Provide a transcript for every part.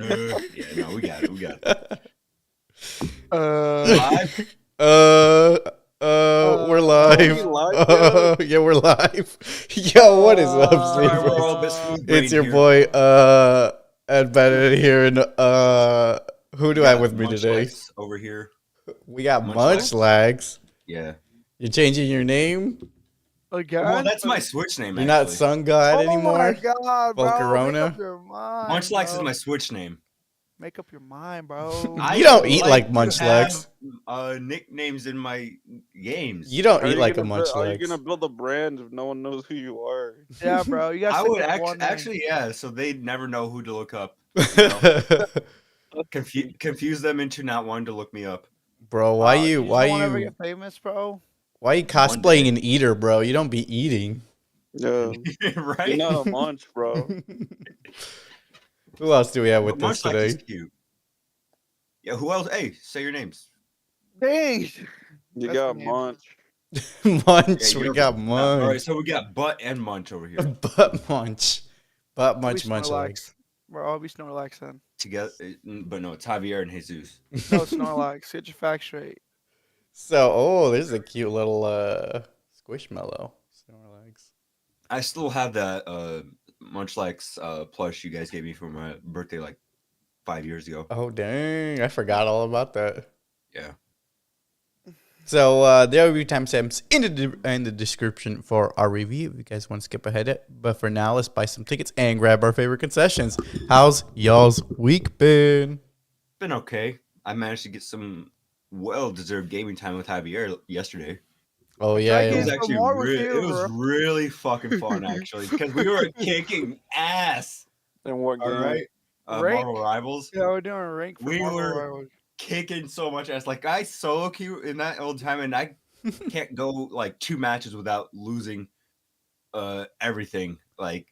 Yeah, no, we got it. We got it. Live? We're Are we live. live yet? Yeah, we're live. Yo, what is up, Sorry, we're sleepers? all a bit smooth It's your here. boy, Ed Bennett here, and who do I have with me today? Munchlax over here. We got Munchlax? Munchlax. Yeah. You're changing your name? Again? Well, that's my Switch name. You're not actually. Sun God anymore? Oh my god, bro. Volcarona? Make up your mind. Munchlax is bro. my Switch name. Make up your mind, bro. You don't eat like to Munchlax. have, nicknames in my games. You don't How are eat you like a gonna How are you Munchlax. gonna build a brand if no one knows who you are? Yeah, bro. You I gotta would stick with one name. actually, yeah. So they never know who to look up. You know? Confuse them into not wanting to look me up. Bro, why You you don't ever get famous, bro? why you cosplaying an eater, bro? You don't be eating. Yeah, Right? you're not a munch, bro. Who else do we have with But us Munchlax today? is cute. Yeah, who else? Hey, say your names. Dang. You That's got the name. munch. Munch, Yeah, we you're- got All Munch. right, so we got Butt and Munch over here Butt Munch. Butt Munch We Munch Snorlax. legs. We're all be Snorlax then. together, but no, it's Javier and Jesus. No, Snorlax. Get your facts straight. So, oh, there's a cute little Squishmallow. Snorlax. I still have that Munchlax plush you guys gave me for my birthday like 5 years ago. Oh, dang. I forgot all about that. Yeah. So, there will be timestamps in the description for our review if you guys want to skip ahead it. But for now, let's buy some tickets and grab our favorite concessions. How's y'all's week been? Been okay. I managed to get some well-deserved gaming time with Javier yesterday. Oh, yeah. Thank It you. yeah. was actually more with really, you, it was bro. really fucking fun actually because we were kicking ass. And what All game? right, Rank? Marvel Rivals. Yeah, we're doing a rank for We Marvel were- Rivals. Kicking so much ass. Like I solo queue in that old time, and I can't go like 2 matches without losing everything. Like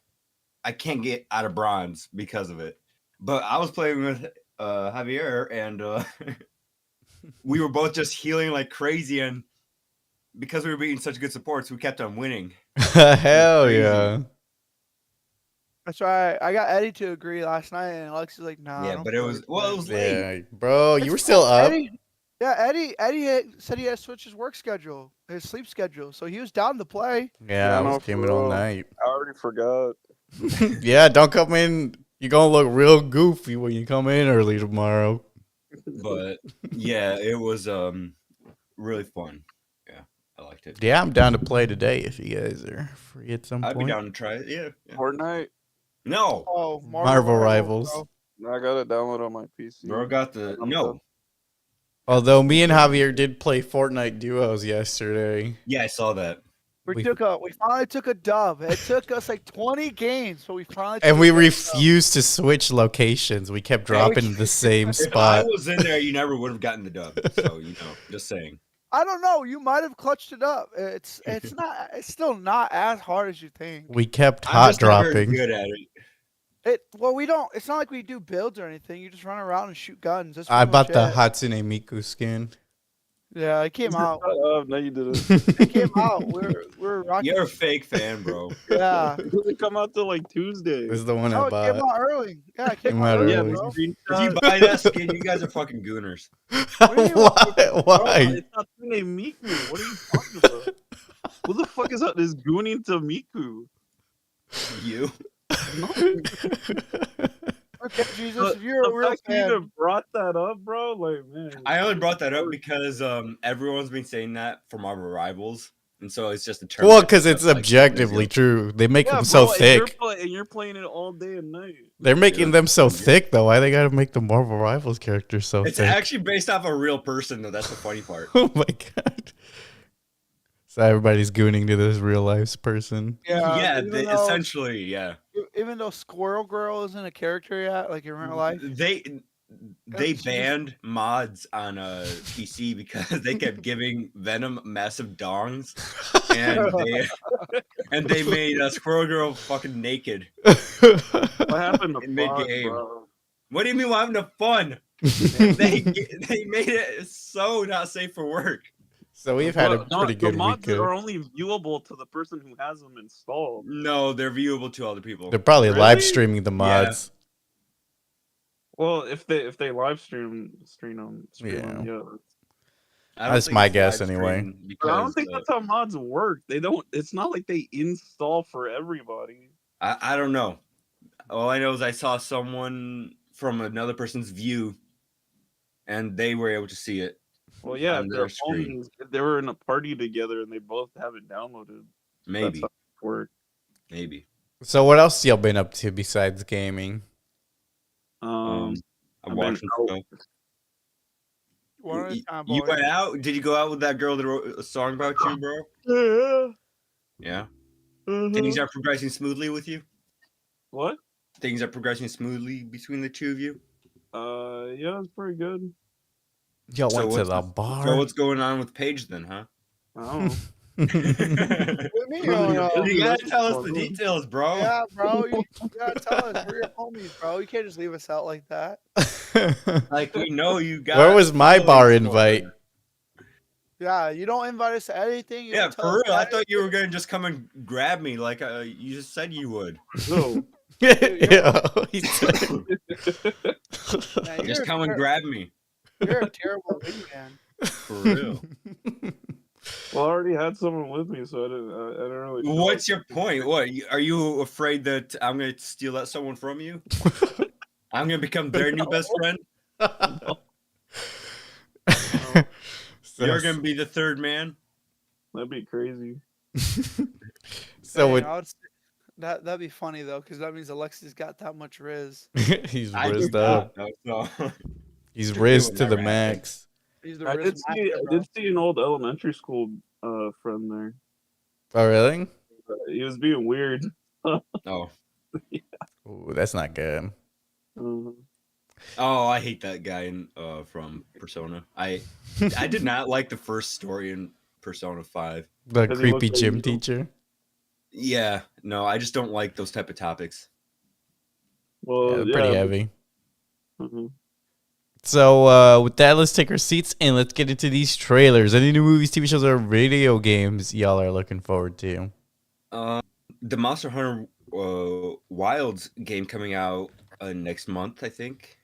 I can't get out of bronze because of it. But I was playing with Javier, and we were both just healing like crazy, and because we were being such good supports, we kept on winning. Hell Crazy. yeah. That's right. I got Eddie to agree last night, and Alex is like, "Nah." I Yeah, don't but it feel was like well, it playing." was late. Yeah, bro, you It's were still cool. up. Eddie said he had to switch his work schedule, his sleep schedule, so he was down to play. Yeah, Yeah, I no, was for gaming all real. night. I already forgot. Yeah, don't come in. You're gonna look real goofy when you come in early tomorrow. But yeah, it was really fun. Yeah, I liked it. Yeah, I'm down to play today if you guys are free at some I'd be point. down to try it. Yeah. Fortnite. No, Oh, Marvel Rivals. bro. I got it download on my PC. bro, got the no. Although me and Javier did play Fortnite duos yesterday. Yeah, I saw that. We finally took a dub. It took us like 20 games, but we finally. And took we a dub. refused to switch locations. We kept dropping the same If I spot. was in there, you never would have gotten the dub. So just saying. I don't know. You might have clutched it up. It's not. It's still not as hard as you think. We kept I'm hot just not very dropping. good at it. We don't. It's not like we do builds or anything. You just run around and shoot guns. That's I pretty bought much the it. Hatsune Miku skin. Yeah, it came out. Shut up. No, you didn't. It came out. We're rocking. You're a fake fan, bro. Yeah. It doesn't come out till like Tuesday. This is the one No, I it came bought. out early. Yeah, it came Came out out early, Yeah, early. bro. If you screenshot. buy that skin, you guys are fucking gooners. What do you Bro, Why? it's not named Miku. What are you talking about? Who the fuck is that? Is gooning to Miku? You. Okay, Jesus, if you're a The real fact you fan, even brought that up, bro. Like, man. I only brought that up because everyone's been saying that for Marvel Rivals, and so it's just a term. Well, because it's like, objectively true. They make Yeah, them so bro, and thick. and you're playing it all day and night. They're making them so thick, though. Why they gotta make the Marvel Rivals characters so It's thick? actually based off a real person, though. That's the funny part. Oh my god! So everybody's gooning to this real life person. Yeah, even though- essentially, yeah. even though Squirrel Girl isn't a character yet, like in real life. They She's- banned mods on PC because they kept giving Venom massive dongs, and they made Squirrel Girl fucking naked. What happened to In Fox, mid-game. bro? What do you mean? We're having the fun? they made it so not safe for work. So we've had a No, pretty good the mods weekend. are only viewable to the person who has them installed. No, they're viewable to other people. They're probably live Really? streaming the mods. Well, if they live stream them, Yeah. yeah. I don't That's think my it's guess live anyway. streaming But I don't because think that's how mods work. They don't. It's not like they install for everybody. I don't know. All I know is I saw someone from another person's view, and they were able to see it Well, yeah, on if their they're screen. homies, if they were in a party together and they both have it downloaded, that's how Maybe, it works. maybe. So what else y'all been up to besides gaming? I'm I've been watching out. stuff. One at a time, You boys. went out? Did you go out with that girl that wrote a song about you, bro? Yeah. Yeah. Mhm. Things are progressing smoothly with you. What? Things are progressing smoothly between the two of you. Yeah, it's pretty good. Y'all went to what's the So bar. what's going on with Paige then, huh? I don't know. What do you mean you don't know? You gotta tell us the details, bro. Yeah, bro. You gotta tell us. We're your homies, bro. You can't just leave us out like that. Like we know you got. Where was my bar feelings for invite? her. Yeah, you don't invite us to anything. You Yeah, don't tell for us real. I thought anything. you were gonna just come and grab me, like you just said you would. No. Yeah, he said- Man, Just come and grab me, You're a terrible wingman. for real. Well, I already had someone with me, so I didn't really. feel What's like- your point? What are you afraid that I'm gonna steal that someone from you? I'm gonna become their new best friend. You're gonna be the third man. That'd be crazy. So Dang, it, I would say- that'd be funny though, because that means Alexis got that much riz. he's I do rizzed not, up. though, so. He's It rizzed would to the never happen. max. He's the I riz did master, see. I bro. did see an old elementary school friend there. Oh, really? He was being weird. Oh, Ooh, that's not good. Uh, oh, I hate that guy in from Persona. I did not like the first story in Persona 5. The 'Cause he creepy looked like gym you. teacher. Yeah, no, I just don't like those type of topics. well, Yeah, pretty heavy. mhm. So with that, let's take our seats and let's get into these trailers. Any new movies, TV shows, or video games y'all are looking forward to? The Monster Hunter Wilds game coming out next month, I think.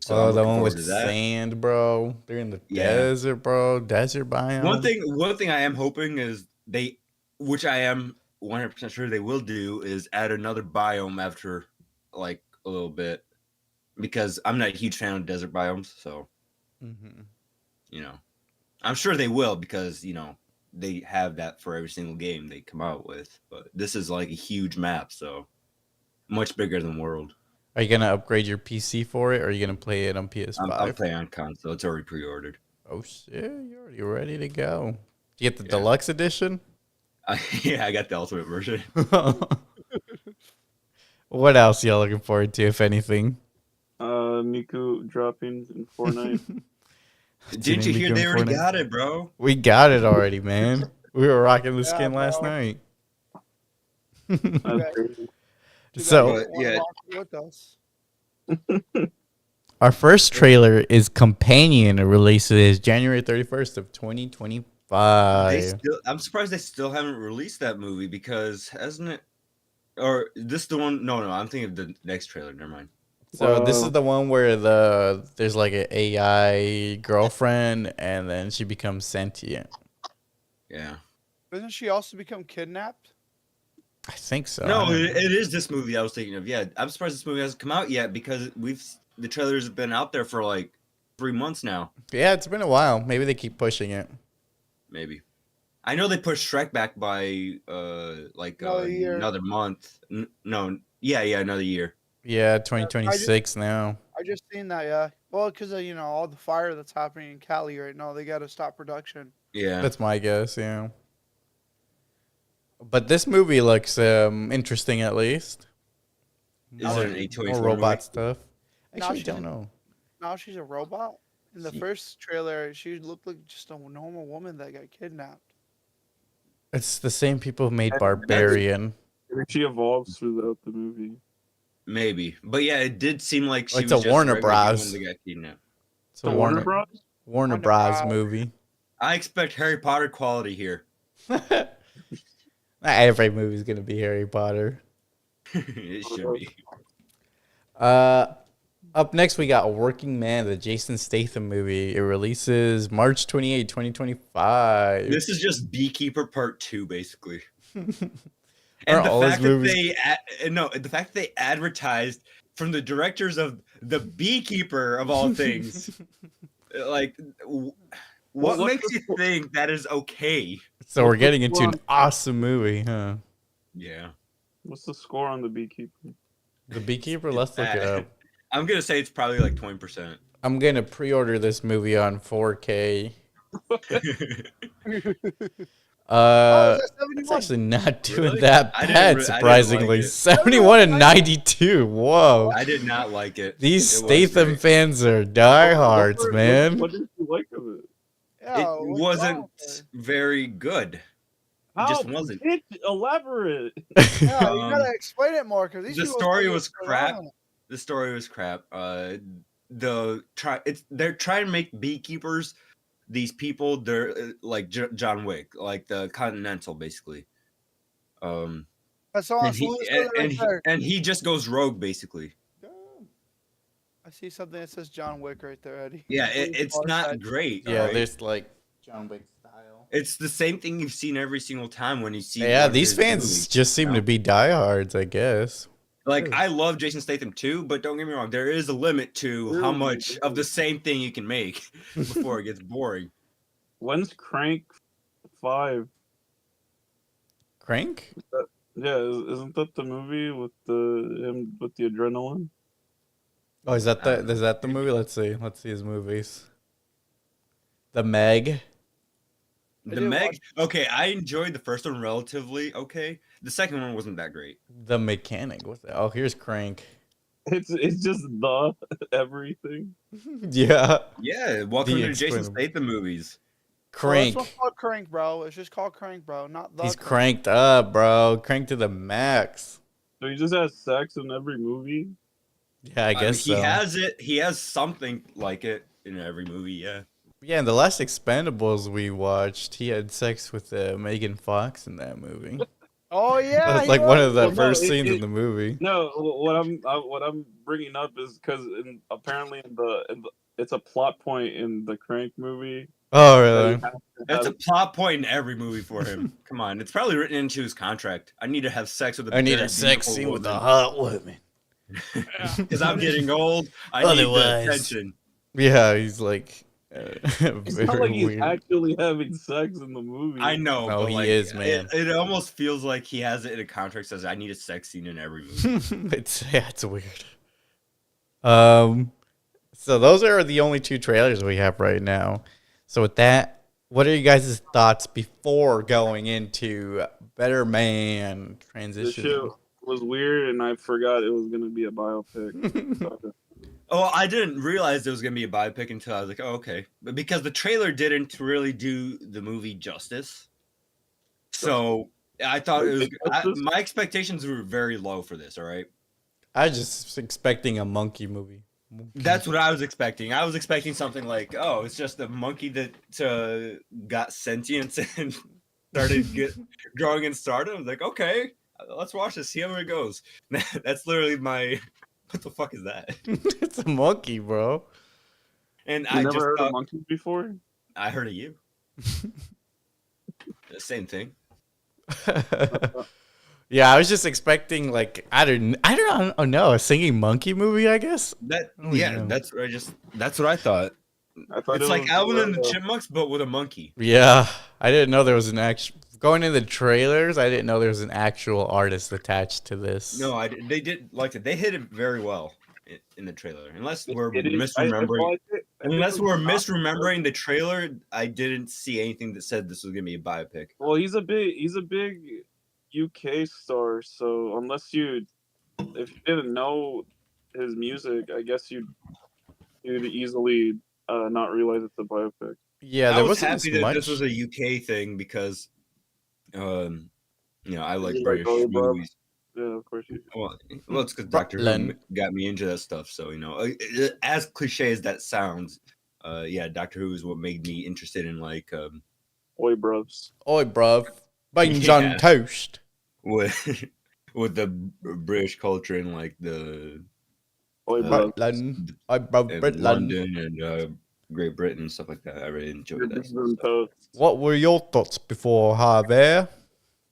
So I'm Oh, the looking one forward with to that. sand, bro. They're in the Yeah. desert, bro. Desert biome. One thing I am hoping is which I am 100% sure they will do, is add another biome after like a little bit, because I'm not a huge fan of desert biomes. So Mhm. I'm sure they will, because they have that for every single game they come out with. But this is like a huge map, so much bigger than World. Are you gonna upgrade your PC for it, or are you gonna play it on PS5? I'm playing on console. It's already pre-ordered. Oh shit, you're already ready to go. You get the Yeah. deluxe edition? Yeah, I got the ultimate version. What else y'all looking forward to, if anything? Miku dropping in Fortnite. Didn't you Miku hear in they already Fortnite? got it, bro? We got it already, man. We were rocking the Yeah, skin last bro. night. That's crazy. So, But, yeah. With us. our first trailer is Companion. It releases January 31st of 2025. I'm surprised they still haven't released that movie, because hasn't it? Or this the one? No, I'm thinking of the next trailer. Never mind. So this Wow. is the one where there's like an AI girlfriend, and then she becomes sentient. Yeah. Doesn't she also become kidnapped? I think so. I No, don't know. it is this movie I was thinking of. Yeah, I'm surprised this movie hasn't come out yet, because the trailers have been out there for like 3 months now. Yeah, it's been a while. Maybe they keep pushing it. Maybe. I know they pushed Shrek back by Another year. another month. No, yeah, another year. Yeah, 2026 now. I just seen that, yeah. Well, because of all the fire that's happening in Cali right now, they got to stop production. Yeah. That's my guess, yeah. But this movie looks interesting, at least. Is it an A24 more robot movie? stuff? No, Actually, she's don't in- know. Now she's a robot. In the She- first trailer, she looked like just a normal woman that got kidnapped. It's the same people who made That's- Barbarian. She evolves throughout the movie. Maybe. But yeah, it did seem like she It's was a just Warner regular Bros. woman that got kidnapped. It's The a Warner Warner Bros. Warner Warner Bros. Bros. movie. I expect Harry Potter quality here. Not every movie's gonna be Harry Potter. It should be. Up next, we got Working Man, the Jason Statham movie. It releases March 28, 2025. This is just Beekeeper Part 2, basically. Are And the all his fact that movies- the fact that they advertised from the directors of The Beekeeper of all things, like, what what's makes the you think that is okay? So we're What's the getting into score an awesome movie, huh? Yeah, What's the score on the Beekeeper? The Beekeeper. Let's look it up. I'm gonna say it's probably like 20%. I'm gonna pre-order this movie on 4K. Oh, is that It's 71? actually not doing Really? that I didn't bad, re- I didn't surprisingly. like it. 71 and 92. Whoa. I did not like it. These It was Statham great. fans are diehards, man. What did you like of it? Yeah, It what's wasn't wrong with it? very good. How? just wasn't. Elaborate. Yeah, you Um, gotta explain it more because these the people story say was it's crap. wrong. The story was crap. They're trying to make beekeepers these people. They're like John Wick, like the Continental, basically. That's all. And he just goes rogue, basically. I see something that says John Wick right there, Eddie. Yeah, it's Far not side. great. Yeah, right? there's like John Wick style. It's the same thing you've seen every single time when you see. Yeah, one of these his fans movies, just seem you to know? be diehards, I guess. Like, I love Jason Statham too, but don't get me wrong, there is a limit to how much of the same thing you can make before it gets boring. When's Crank 5? Crank? Yeah, isn't that the movie with him with the adrenaline? Oh, is that the movie? Let's see his movies. The Meg. The did Meg, watch- okay, I enjoyed the first one relatively okay. The second one wasn't that great. The Mechanic. What's that? Oh, here's Crank. It's just the everything. Yeah. Yeah, welcome The to Jason explainable. Statham movies. Crank. Well, this one's called Crank, bro. It's just called Crank, bro. Not the. He's Crank. cranked up, bro. Cranked to the max. So he just has sex in every movie. Yeah, I mean, guess he so. has it. He has something like it in every movie. Yeah. Yeah, in the last Expendables we watched, he had sex with Megan Fox in that movie. Oh yeah. That's he like one was. of the Well, no, first it- scenes in it- the movie. No, what I'm bringing up is because apparently in the it's a plot point in the Crank movie. Oh, that really? he has to That's a have- plot point in every movie for him. Come on, it's probably written into his contract. I need to have sex with a I need very a sex beautiful scene with a woman. hot woman. Because I'm getting old. I need Otherwise- the attention. Yeah, he's like It's very not like he's weird. actually having sex in the movie. I know. No, but he like, is, man. It almost feels like he has it in a contract says I need a sex scene in every movie. it's weird. So those are the only two trailers we have right now. So with that, what are you guys' thoughts before going into Better Man This transition? shit was weird, and I forgot it was gonna be a biopic. Oh, I didn't realize it was gonna be a biopic until I was like, oh, okay. But because the trailer didn't really do the movie justice, so I thought it was. My expectations were very low for this. All right, I was just expecting a monkey movie. that's what I was expecting. I was expecting something like, oh, it's just a monkey that got sentience and started growing and started. I was like, okay, let's watch this, see how it goes. That's literally my. What the fuck is that? It's a monkey, bro. And You I never just heard thought, of monkeys before? I heard of you. The same thing. Yeah, I was just expecting like I don't know, a singing monkey movie, I guess. Oh, yeah. That's what I thought. I thought It's it like was, Alvin and the Chipmunks, but with a monkey. Yeah, I didn't know there was an actual. Going in the trailers, I didn't know there was an actual artist attached to this. No, they did like it. They hit it very well in the trailer. Unless we're It is- misremembering. I think Unless it's we're not- misremembering the trailer, I didn't see anything that said this was gonna be a biopic. Well, he's a big UK star, so if you didn't know his music, I guess you'd easily not realize it's a biopic. Yeah, I there was wasn't happy as that much. this was a UK thing because, I like You like British Hollywood? movies. Yeah, of course you. Well, it's because Doctor Who Scotland. got me into that stuff. So as cliche as that sounds, Doctor Who is what made me interested in like Oi, bros. Oi, bruv. Beans Yeah. on toast. with with the British culture and like the Boy, Uh, Britland. I love in Britland. London and Great Britain and stuff like that. I really enjoyed that stuff. What were your thoughts before Harvey?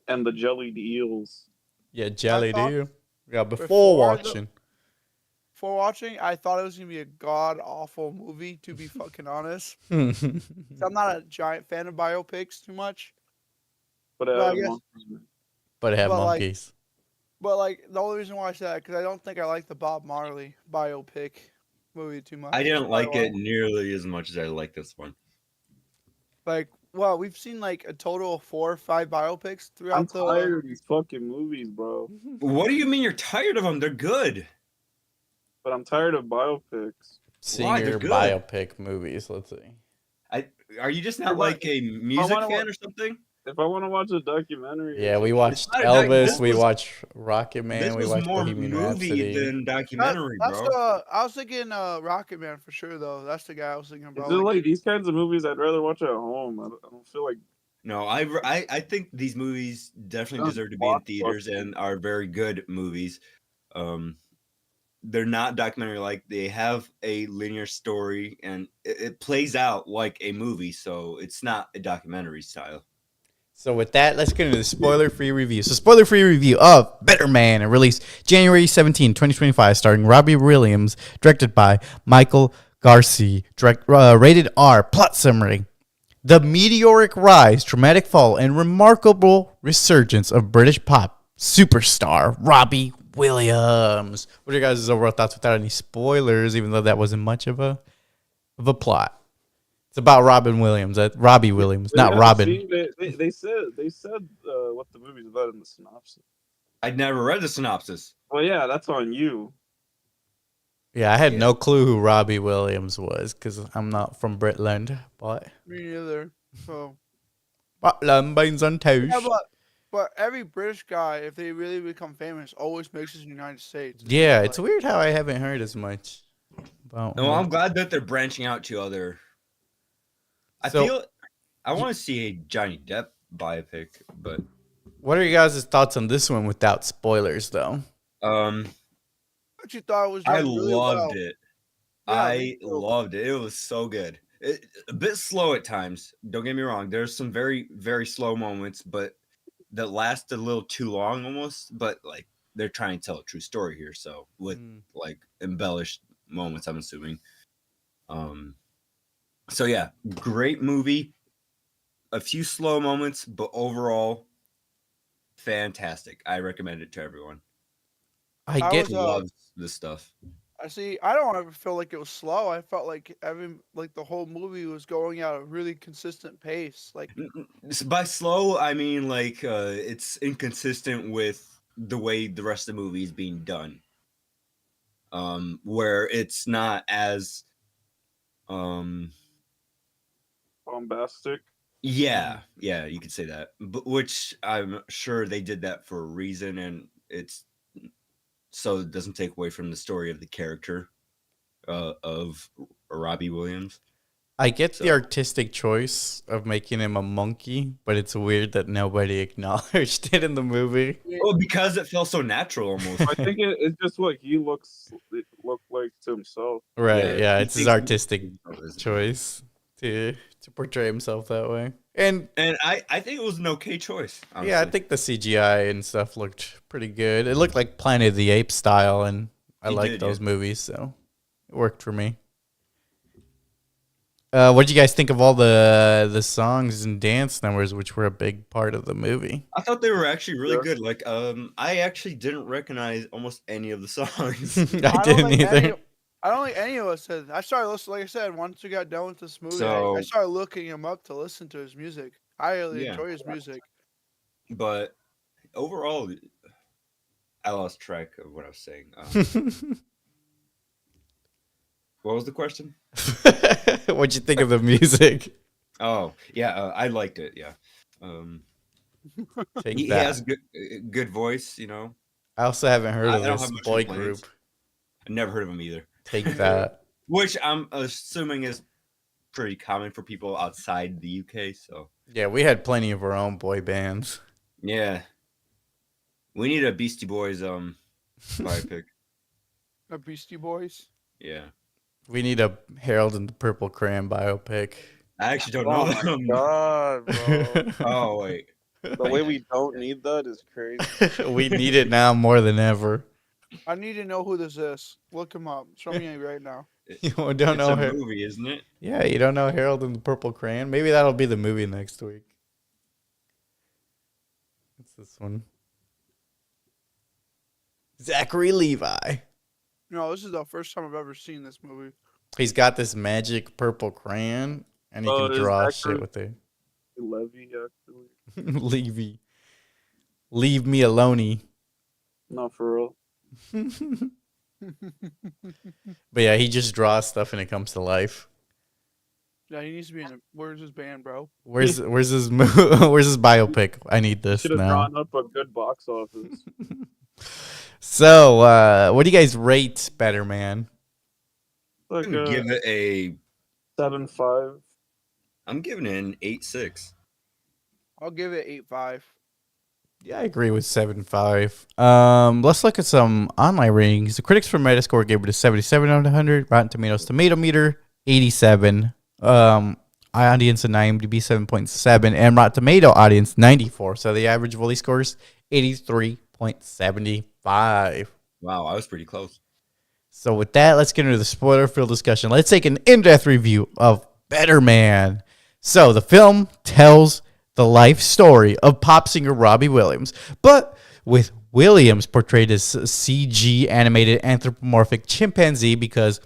And the jellied eels. Yeah, jelly thought deal. Yeah, before before watching. For watching, I thought it was gonna be a god awful movie. To be fucking honest, Hmm. 'Cause I'm not a giant fan of biopics too much. But But I guess, But it had but like, monkeys. but like the only reason why I said that because I don't think I like the Bob Marley biopic movie too much. I That's didn't probably like why. it nearly as much as I like this one. Like, well, we've seen like a total of 4 or 5 biopics I'm throughout the. tired of these fucking movies, bro. What do you mean you're tired of them? They're good. But I'm tired of biopics. Why? They're Singer good. biopic movies. Let's see. Are you just not But like a music wanna fan wa- or something? If I want to watch a documentary, or Yeah, we something, watched not a doc- Elvis. this We was- watched Rocket This Man. We was watched more Bohemian movie Rhapsody. than documentary, That's bro. I was thinking Rocket Man for sure though. That's the guy I was thinking it's about. just like these kinds of movies I'd rather watch at home. I don't feel like No, I think these movies definitely deserve to be in theaters and are very good movies. They're not documentary like. They have a linear story and it plays out like a movie, so it's not a documentary style. So with that, let's get into the spoiler-free review. So spoiler-free review of Better Man, released January 17, 2025, starring Robbie Williams, directed by Michael Garcia, rated R. Plot summary. The meteoric rise, dramatic fall, and remarkable resurgence of British pop superstar Robbie Williams. What are your guys' overall thoughts without any spoilers, even though that wasn't much of a plot? It's about Robbie Williams, not Robin. They said what the movie's about in the synopsis. I'd never read the synopsis. Well, yeah, that's on you. Yeah, I had Yeah. no clue who Robbie Williams was because I'm not from Britland. But Me neither. So beans on toast. yeah, but every British guy, if they really become famous, always makes it in the United States. Yeah, it's weird how I haven't heard as much about No, I'm him. glad that they're branching out to other. I So- feel I want to see a Johnny Depp biopic, but What are your guys' thoughts on this one without spoilers, though? um, I actually thought it was I done really loved well. it. Yeah, I me too. loved it. It was so good. A bit slow at times. Don't get me wrong. There's some very, very slow moments, but that lasted a little too long almost. But like they're trying to tell a true story here, so with like embellished moments, I'm assuming. So yeah, great movie. A few slow moments, but overall, fantastic. I recommend it to everyone. I I get was, Loves this stuff. I see. I don't ever feel like it was slow. I felt like the whole movie was going at a really consistent pace. Like By slow, I mean like it's inconsistent with the way the rest of the movie is being done. Where it's not as Bombastic. yeah, you could say that. But which I'm sure they did that for a reason, and it's so it doesn't take away from the story of the character of Robbie Williams. I get the So- artistic choice of making him a monkey, but it's weird that nobody acknowledged it in the movie. Well, because it felt so natural almost. I think it's just what he looked like to himself. Right, yeah, he it's his thinks- artistic choice to portray himself that way. And And I think it was an okay choice. Honestly. yeah, I think the CGI and stuff looked pretty good. It looked like Planet of the Apes style, and I It like did, those yeah. movies, so it worked for me. What did you guys think of all the songs and dance numbers, which were a big part of the movie? I thought they were actually really Yeah. good. Like, I actually didn't recognize almost any of the songs. I don't didn't think either. I don't think any of us did. I started listening. Like I said, once we got done with this movie, So- I started looking him up to listen to his music. I really Yeah. enjoy his music. But overall, I lost track of what I was saying. What was the question? What'd you think of the music? Oh, yeah, I liked it. Yeah, Take he that. has good voice. You know, I also haven't heard I of don't this have much boy complaints. group. I never heard of him either. Take that. Which I'm assuming is pretty common for people outside the UK. So Yeah, we had plenty of our own boy bands. yeah, we need a Beastie Boys biopic. The Beastie Boys. Yeah. We need a Harold and the Purple Crayon biopic. I actually don't Oh know my them. god, bro! Oh wait. The way we don't need that is crazy. We need it now more than ever. I need to know who this is. Look him up. Show me right now. You don't It's know a her. movie, isn't it? Yeah, you don't know Harold and the Purple Crayon? Maybe that'll be the movie next week. What's this one? Zachary Levi. No, this is the first time I've ever seen this movie. He's got this magic purple crayon, and he Oh, can is draw Zachary- shit with it. Levy, actually. Levy. Leave me alone. Not for real. But yeah, he just draws stuff and it comes to life. Yeah, he needs to be in. Where's his band, bro? Where's his where's his biopic? I need this Should have now. drawn up a good box office. So, what do you guys rate Better Man? Like I'm gonna give it a. 7.5. I'm giving it an 8.6. I'll give it 8.5. Yeah, I agree with 7.5. Let's look at some online ratings. The critics from Metascore gave it a 77 out of 100. Rotten Tomatoes Tomato Meter 87. Audience and IMDb 7.7, and Rotten Tomato audience 94. So the average fully scores 83.75. Wow, I was pretty close. So with that, let's get into the spoiler-filled discussion. Let's take an in-depth review of Better Man. So the film tells the life story of pop singer Robbie Williams, but with Williams portrayed as a CG animated anthropomorphic chimpanzee because,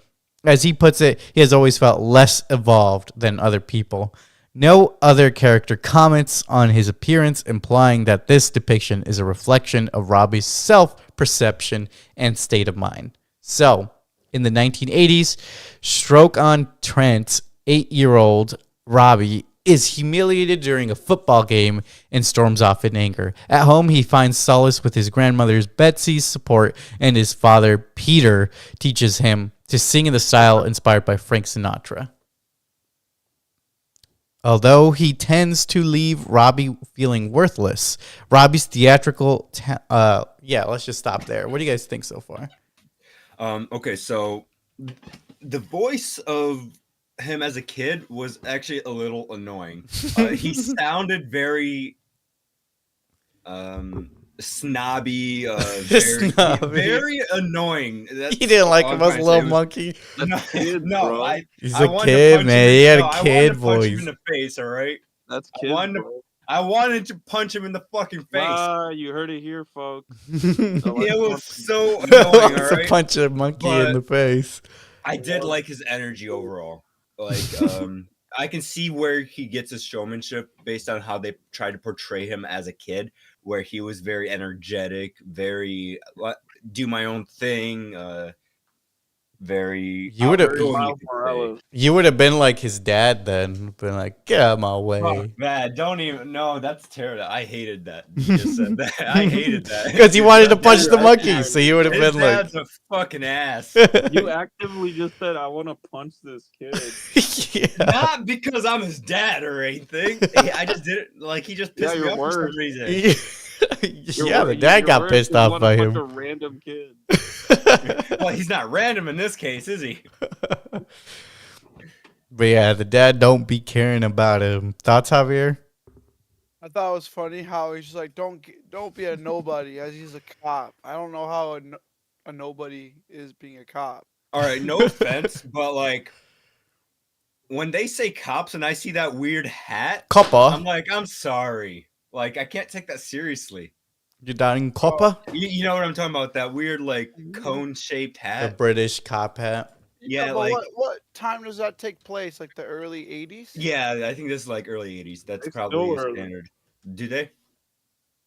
as he puts it, he has always felt less evolved than other people. No other character comments on his appearance, implying that this depiction is a reflection of Robbie's self-perception and state of mind. So, in the 1980s, Stroke-on-Trent 8-year-old Robbie is humiliated during a football game and storms off in anger. At home, he finds solace with his grandmother's Betsy's support, and his father, Peter, teaches him to sing in the style inspired by Frank Sinatra. Although he tends to leave Robbie feeling worthless, Robbie's theatrical... let's just stop there. What do you guys think so far? Okay, so the voice of him as a kid was actually a little annoying. He sounded very snobby, very annoying. He didn't like him as a little monkey. No, kid, no, bro. He's I a wanted to kid, punch man. him He had no, a I kid wanted to punch voice. him in the face, all right? That's I kids, wanted to- bro. I wanted to punch him in the fucking face. Ah, you heard it here, folks. It was so annoying, all It's a right? punch a monkey in But- the face. I did like his energy overall. Like, I can see where he gets his showmanship based on how they try to portray him as a kid, where he was very energetic, very do my own thing, very. You would've- outgoing, Miles you could say. Morales. You would have been like his dad then. Been like, get out of my way. Oh, man, don't even. No, that's terrible. I hated that. You just said that. I hated that. Because he wanted to His punch the dad's- monkey, so you would have His been like... dad's a fucking ass. You actively just said, I want to punch this kid. Yeah. Not because I'm his dad or anything. I just did it like he just pissed Yeah, me you're off for some worse. reason. Yeah, the dad got pissed off by him. A random kid. Well, he's not random in this case, is he? But yeah, the dad don't be caring about him. Thoughts, Javier? I thought it was funny how he's just like, don't be a nobody, as he's a cop. I don't know how a nobody is being a cop. All right, no offense, but like when they say cops and I see that weird hat, Copper. I'm like, I'm sorry. Like I can't take that seriously. You're down in Copper? You know what I'm talking about? That weird like cone-shaped The hat. British cop hat. Yeah, but like what time does that take place? Like the early 80s? yeah, I think this is like early 80s. That's They probably still are. standard. Do they?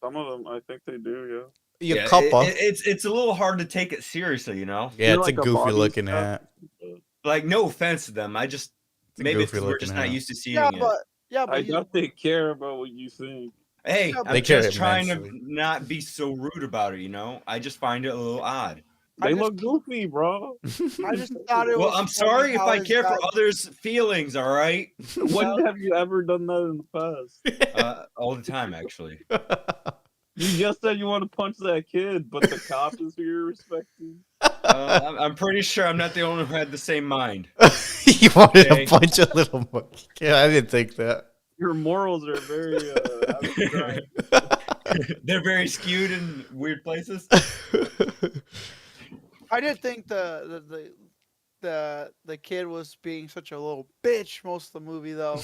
Some of them, I think they do, You Yeah, Copper. it's a little hard to take it seriously, you know. Yeah, You're it's like a a goofy body looking stuff. hat. yeah. Like no offense to them, I just It's a maybe goofy we're looking just not hat. used to seeing Yeah, it. but I doubt they care about what you think. Hey, Yeah, I'm They care just trying to immensely. not be so rude about it, you know? I just find it a little odd. I They just- look goofy, bro. I just thought it Well, was I'm funny sorry if how I his care for dad- others' feelings, all right? When have you ever done that in the past? All the time, actually. You just said you want to punch that kid, but the cop is who you're respecting. I'm pretty sure I'm not the only one who had the same mind. You wanted Okay. a bunch of little monkeys. Yeah, I didn't think that. Your morals are very abstract. They're very skewed in weird places. I did think the kid was being such a little bitch most of the movie though.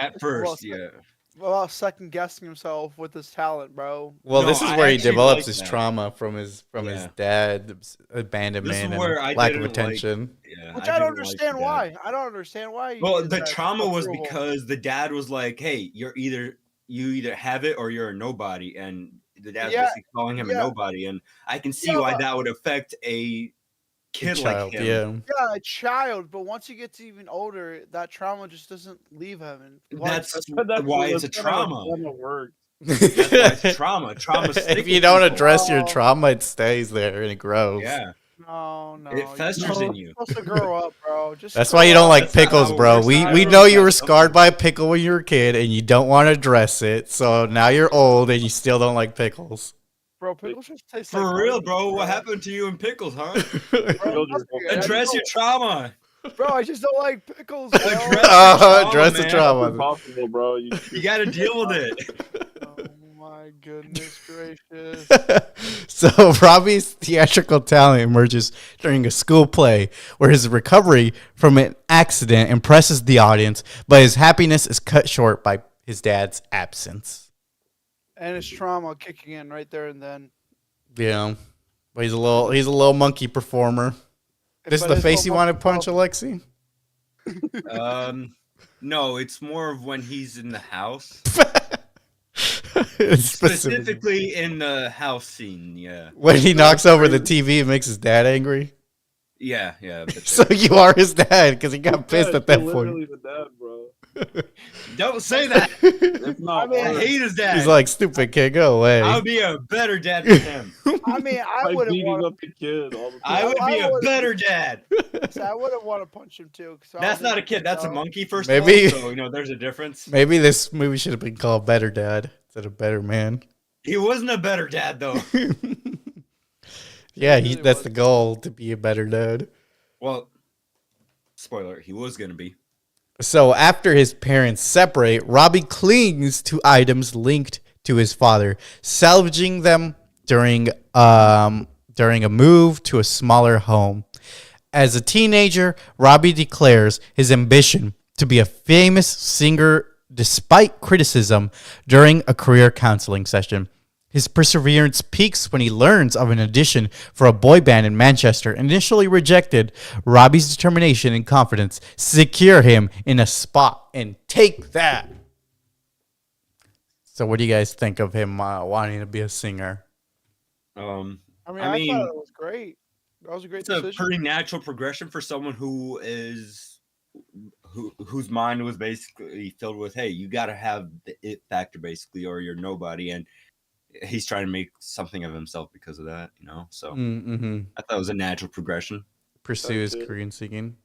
At first, yeah. About second guessing himself with his talent, bro. Well, No, this is I where he actually develops like his that. trauma from his Yeah. dad's abandonment and where I lack of didn't like- attention. Yeah, Which I don't didn't like understand the dad. why. I don't understand why. he Well, is the that trauma was approval. because the dad was like, "Hey, you either have it or you're a nobody," and the dad's Yeah, basically calling him a yeah. nobody, and I can see Yeah, why but- that would affect a kid Child, like him. yeah. Yeah, a child, but once he gets even older, that trauma just doesn't leave him. And That's That's why it's a trauma. Work. That's why it's a trauma. Trauma. If you don't address your trauma, it stays there and it grows. yeah, no, it festers in you. You're supposed to grow up, bro. Just That's grow why you don't up. like That's not pickles, how it bro. works. We I we don't know know you if were that's scarred by a pickle when you were a kid and you don't want to address it. So now you're old and you still don't like pickles. Bro, pickles just taste For like real, garbage, bro. What happened to you in pickles, huh? Bro, Address your trauma. Bro, I just don't like pickles, bro. Address the man. trauma. Impossible, bro. You You got to deal with it. Oh my goodness gracious. So Robbie's theatrical talent emerges during a school play where his recovery from an accident impresses the audience, but his happiness is cut short by his dad's absence. And his trauma kicking in right there and then. Yeah. But he's a little monkey performer. This is But the his face you whole want to monkey punch, Alexi? No, it's more of when he's in the house. Specifically. Specifically in the house scene, yeah. When he knocks over the TV and makes his dad angry. Yeah, yeah. But So you are his dad because he got pissed at that you're point. literally the dad, bro. don't say that. If not, I mean, I hate his dad. He's like, stupid kid, go away. I would be a better dad than him. I mean, I by wouldn't beating want up the kid all the time. I would be a would- better dad. to. I wouldn't want to punch him too. 'Cause I That's don't not a think- kid. That's a no. monkey. First Maybe- of all, so there's a difference. Maybe this movie should have been called Better Dad instead of Better Man. He wasn't a better dad though. Yeah, He really that's was. the goal, to be a better dad. Well, spoiler: he was gonna be. So after his parents separate, Robbie clings to items linked to his father, salvaging them during a move to a smaller home. As a teenager, Robbie declares his ambition to be a famous singer despite criticism during a career counseling session. His perseverance peaks when he learns of an audition for a boy band in Manchester, initially rejected. Robbie's determination and confidence secure him in a spot. And take that. So what do you guys think of him wanting to be a singer? I mean, I I mean, thought it was great. That was a great It's a decision. pretty natural progression for someone whose mind was basically filled with, hey, you got to have the it factor basically, or you're nobody, and he's trying to make something of himself because of that, So Mm-hmm. I thought it was a natural progression. Pursue his Okay. career in singing.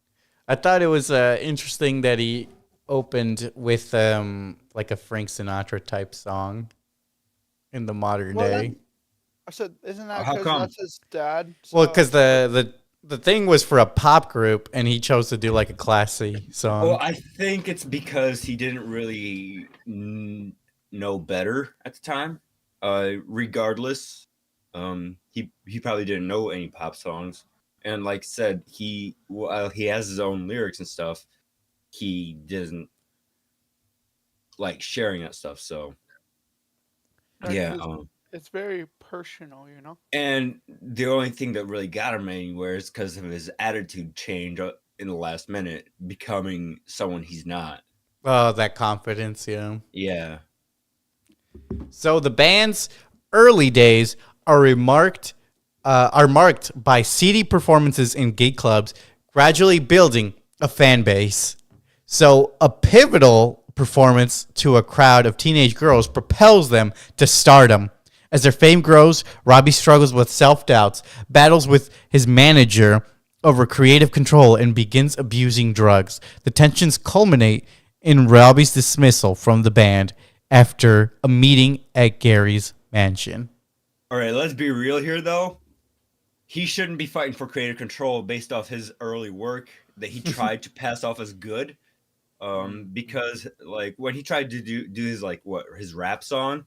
I thought it was interesting that he opened with like a Frank Sinatra type song in the modern Well, day. I said, isn't that How because come? that's his dad? Well, So- because the thing was for a pop group, and he chose to do like a classy song. Well, I think it's because he didn't really know better at the time. Regardless, he probably didn't know any pop songs, and like I said, while he has his own lyrics and stuff, he doesn't like sharing that stuff. So Right, yeah, 'cause it's very personal, and the only thing that really got him anywhere is because of his attitude change in the last minute, becoming someone he's not. Oh, that confidence, yeah. Yeah. So the band's early days are marked by seedy performances in gay clubs, gradually building a fan base. So a pivotal performance to a crowd of teenage girls propels them to stardom. As their fame grows, Robbie struggles with self-doubts, battles with his manager over creative control, and begins abusing drugs. The tensions culminate in Robbie's dismissal from the band after a meeting at Gary's mansion. All right, let's be real here, though. he shouldn't be fighting for creative control based off his early work that he tried to pass off as good. Because like when he tried to do his like his rap song,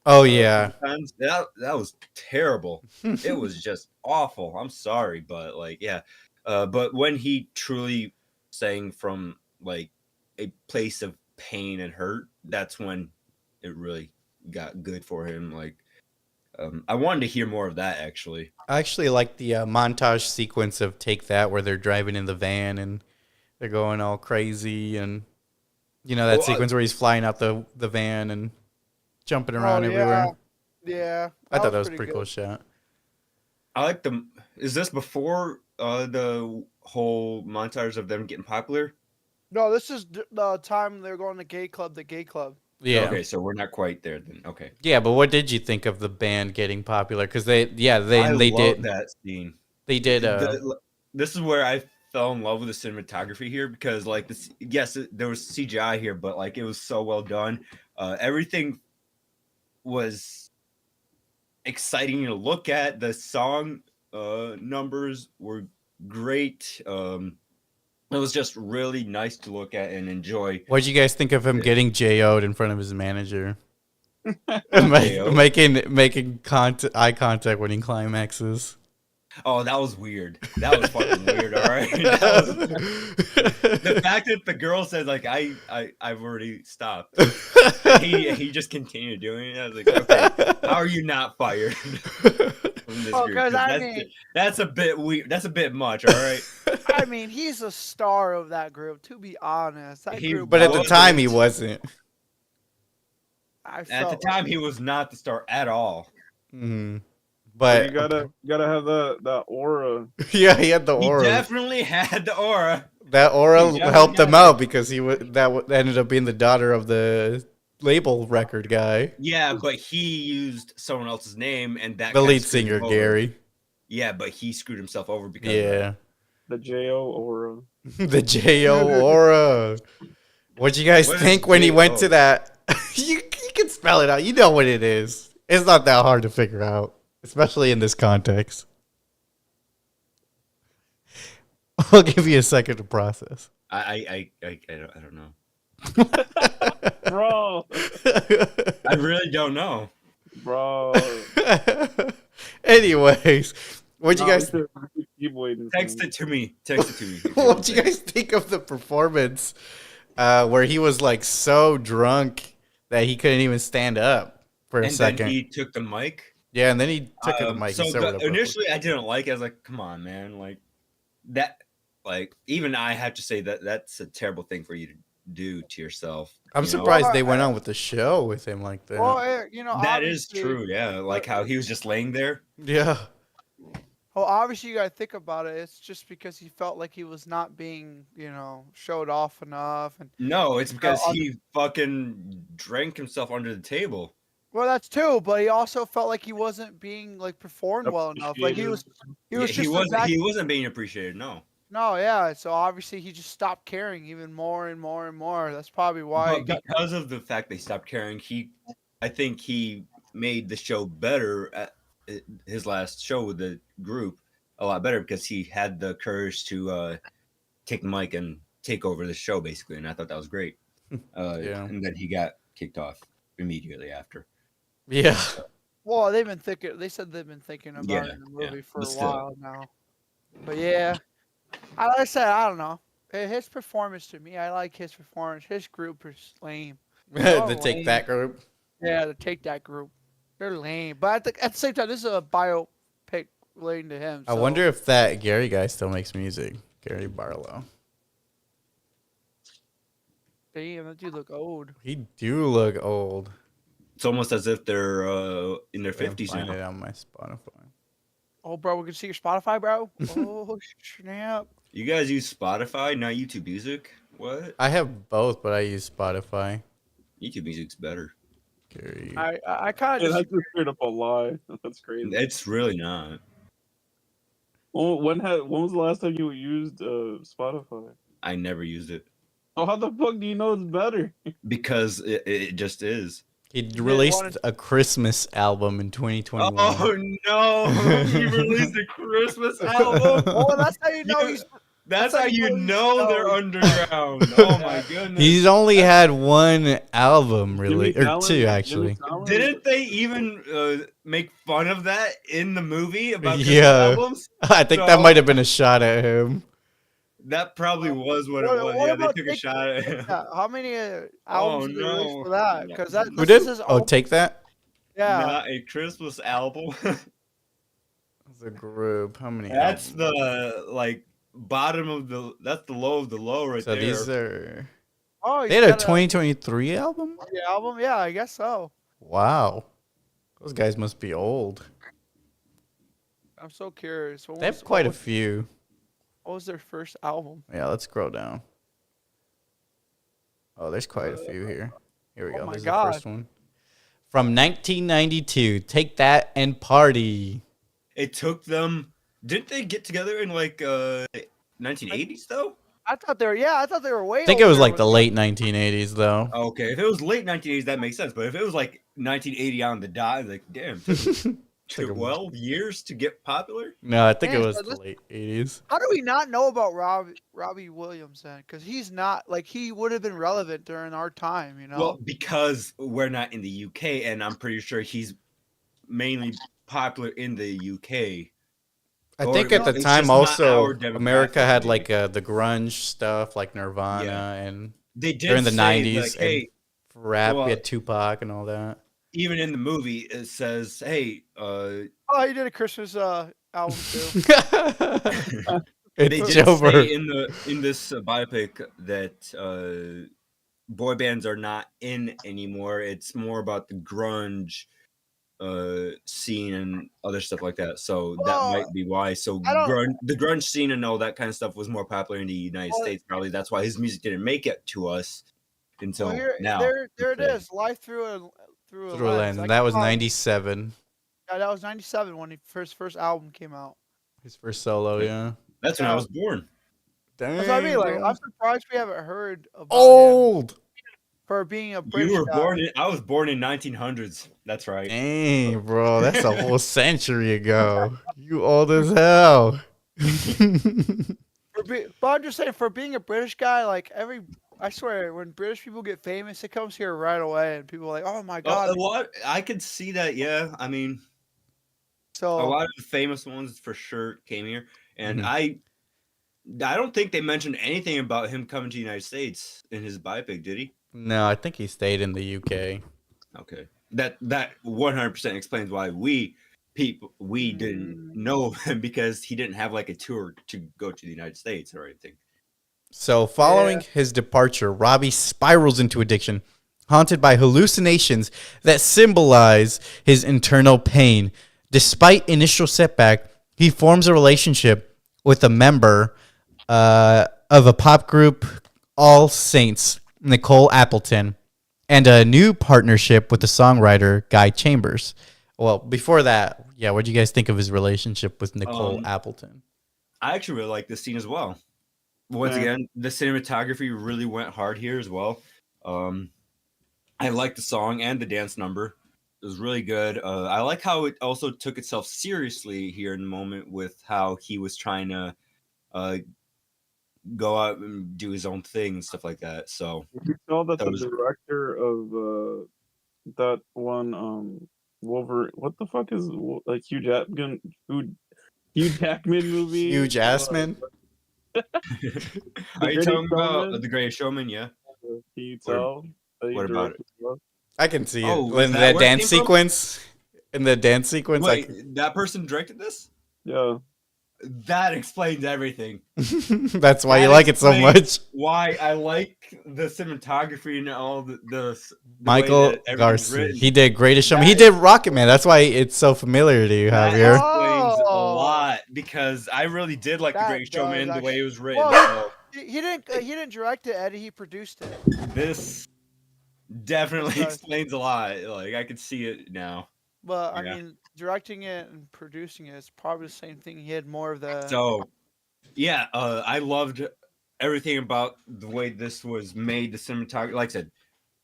Oh a yeah. few times, that was terrible. It was just awful. I'm sorry, but like yeah. But when he truly sang from like a place of pain and hurt, that's when it really got good for him. Like I wanted to hear more of that actually. I actually like the montage sequence of Take That where they're driving in the van and they're going all crazy, and you know that Well, sequence where he's flying out the van and jumping Oh around yeah, everywhere. yeah. I thought that was pretty pretty good. cool shot. I like them. Is this before the whole montage of them getting popular? No, this is the time they're going to gay club. The gay club. Yeah. Okay, so we're not quite there then. Okay. Yeah, but what did you think of the band getting popular? Because they I they love did that scene. they did This is where I fell in love with the cinematography here because like this yes, there was CGI here, but like it was so well done. Everything was exciting to look at. The song numbers were great. It was just really nice to look at and enjoy. what did you guys think of him Yeah. getting JO'd in front of his manager? JO? Making eye contact when he climaxes. Oh, that was weird. That was fucking weird. All right. That was, the fact that the girl said like I've already stopped. He just continued doing it. I was like, okay, how are you not fired from this Oh, group? 'cause 'Cause I mean, that's a bit weird. That's a bit much. All right. I mean, he's a star of that group. To be honest, that He group. But at the wasn't. time, he wasn't. I At felt the time, he was not the star at all. Mm. But But you gotta have that aura. yeah, he had the He aura. definitely had the aura. That aura He definitely helped him had out it. because that ended up being the daughter of the label record guy, Yeah, but he used someone else's name, and that the kinda lead screwed singer him over. Gary. Yeah, but he screwed himself over because of that. Yeah, The Jo aura. the Jo aura. What'd you guys What is think when he went to J.O.? that? You can spell it out. You know what it is. It's not that hard to figure out, especially in this context. I'll give you a second to process. I don't know. Bro. I really don't know. Bro. Anyways, what'd you guys Keep waiting. Text it to me. Text it to me. what'd you guys think of the performance where he was like so drunk that he couldn't even stand up for a And second? then he took the mic. Yeah, and then he took the mic. So He started initially, I didn't like it. I was like, "Come on, man!" Like that. Like even I have to say that that's a terrible thing for you to do to yourself. I'm you know? surprised they went on with the show with him like that. well, That is obviously- true. Yeah, like how he was just laying there. Yeah. Well, obviously, you gotta think about it. It's just because he felt like he was not being, showed off enough, and No, it's because on- he fucking drank himself under the table. well, that's too. But he also felt like he wasn't being like performed well enough. Like he was Yeah, just he the wasn't. back- He wasn't being appreciated. No. No, yeah. So obviously, he just stopped caring even more and more and more. That's probably why. But because of the fact they stopped caring, I think he made the show better at his last show with the group a lot better because he had the courage to take the mic and take over the show basically, and I thought that was great. Yeah. And then he got kicked off immediately after. Yeah. Well, they've been thinking. They said they've been thinking about Yeah, it in the movie for but a still. while now. But yeah, like I said, I don't know. His performance to me, I like his performance. His group is lame. The Take That group. Yeah, to take that group, they're lame. But at the same time, this is a biopic relating to him. I so- wonder if that Gary guy still makes music. Gary Barlow. Damn, that dude look old. He do look old. It's almost as if they're in their I can 50s find now. it on my Spotify. Oh, bro, we can see your Spotify, bro. Oh snap! You guys use Spotify, not YouTube Music? What? I have both, but I use Spotify. YouTube Music's better. Gary. I kind Yeah, of that's just straight up a lie. That's crazy. It's really not. Well, when was the last time you used Spotify? I never used it Oh, how the fuck do you know it's better? because it just is. He did released one- a Christmas album in 2021. Oh no! He released a Christmas album. Oh, that's how you know You- he's. That's how how you you know know he's they're known. underground. Oh my goodness! He's only had one album, really, Jimmy or Fallon- two Jimmy actually. Fallon- Didn't they even make fun of that in the movie about Christmas Yeah, albums? I think that So- might have been a shot at him. That probably was what it What- was. what Yeah, they about took a Take- shot at him. Yeah, how many albums Oh, did they release no. for that? Because that Who this did? is his Oh, own. take that. Yeah, Not a Christmas album. The group. How many? That's albums? the like bottom of the. That's the low of the low right So there. these are. oh, They he's had a got 2023 album. the album. Yeah, I guess so. Wow, those guys must be old. I'm so curious. They have quite a few. What was their first album? Yeah, let's scroll down. Oh, there's quite a few here. Here we Oh go. my There's God. the first one. From 1992, Take That and Party. It took them. Didn't they get together in like 1980s though? I thought they were. Yeah, I thought they were way. I think it was older like with the that. late 1980s, though. Okay, if it was late 1980s, that makes sense. But if it was like 1980 on the dot, like damn, took 12 years to get popular. No, I think Man, it was so the this- late 80s. How do we not know about Robbie Williams then? Because he's not like he would have been relevant during our time, you know. Well, because we're not in the UK, and I'm pretty sure he's mainly popular in the UK. I Or think at the it's time just not also our demographic, America had maybe. like the grunge stuff, like Nirvana Yeah. and They did during the say, 90s. like, hey, and rap, well, we had Tupac and all that. even in the movie, it says, hey, Oh, he did a Christmas album too. they It's did Joe say Bird. in this biopic that boy bands are not in anymore. It's more about the grunge scene and other stuff like that. So that Well, might be why. So I don't- the grunge scene and all that kind of stuff was more popular in the United Well, States. Probably that's why his music didn't make it to us until Well, here, now. there it today. is. Life through a Through a lens. Like, That was oh, 97. Yeah, that was '97 when his first album came out. His first solo, yeah. That's when I Yeah. was born. Dang, That's what I mean. Like, bro. I'm surprised we haven't heard about him Old. for being a British You were guy. born. I was born in 1900s. That's right. Dang, bro. That's a whole century ago. You old as hell. But I'm just saying, for being a British guy, like I swear, when British people get famous, it comes here right away, and people are like, "Oh my god!" A lot. I could see that. Yeah. I mean, a So lot of the famous ones for sure came here, and Mhm. I don't think they mentioned anything about him coming to the United States in his biopic, did he? No, I think he stayed in the UK. Okay, that 100% explains why we didn't know him, because he didn't have like a tour to go to the United States or anything. So, following his departure, Robbie spirals into addiction, haunted by hallucinations that symbolize his internal pain. Despite initial setback, he forms a relationship with a member of a pop group, All Saints, Nicole Appleton, and a new partnership with the songwriter Guy Chambers. Well, before that, yeah, what do you guys think of his relationship with Nicole Appleton? I actually really like this scene as well. Once again, the cinematography really went hard here as well. I like the song and the dance number. It was really good. I like how it also took itself seriously here in the moment with how he was trying to go out and do his own thing and stuff like that. So You know that That the was- director of that one Wolverine. What the fuck is like Hugh Jackman movie? Hugh Jackman? are you Greatest talking about Showman? The Greatest Showman? Yeah. Can you tell? that he what about directed well? I can see Oh, it is in that that where it dance came from? sequence. In the dance sequence, Wait, that person directed this? Yeah. That explains everything. that's why you That like it so explains much. Why I like the cinematography and all the way Michael that everything's Garcia. written. He did Greatest Showman. He That- did Rocket Man. That's why it's so familiar to you, That Javier. explains a Oh. lot, because I really did like The That Greatest Showman does the way it was written. Well, So he didn't direct it, Eddie. He produced it. this definitely Does. explains a lot. Like I could see it now. But Yeah. I mean, directing it and producing it is probably the same thing. He had more of the. So yeah, I loved everything about the way this was made. The cinematography, like I said,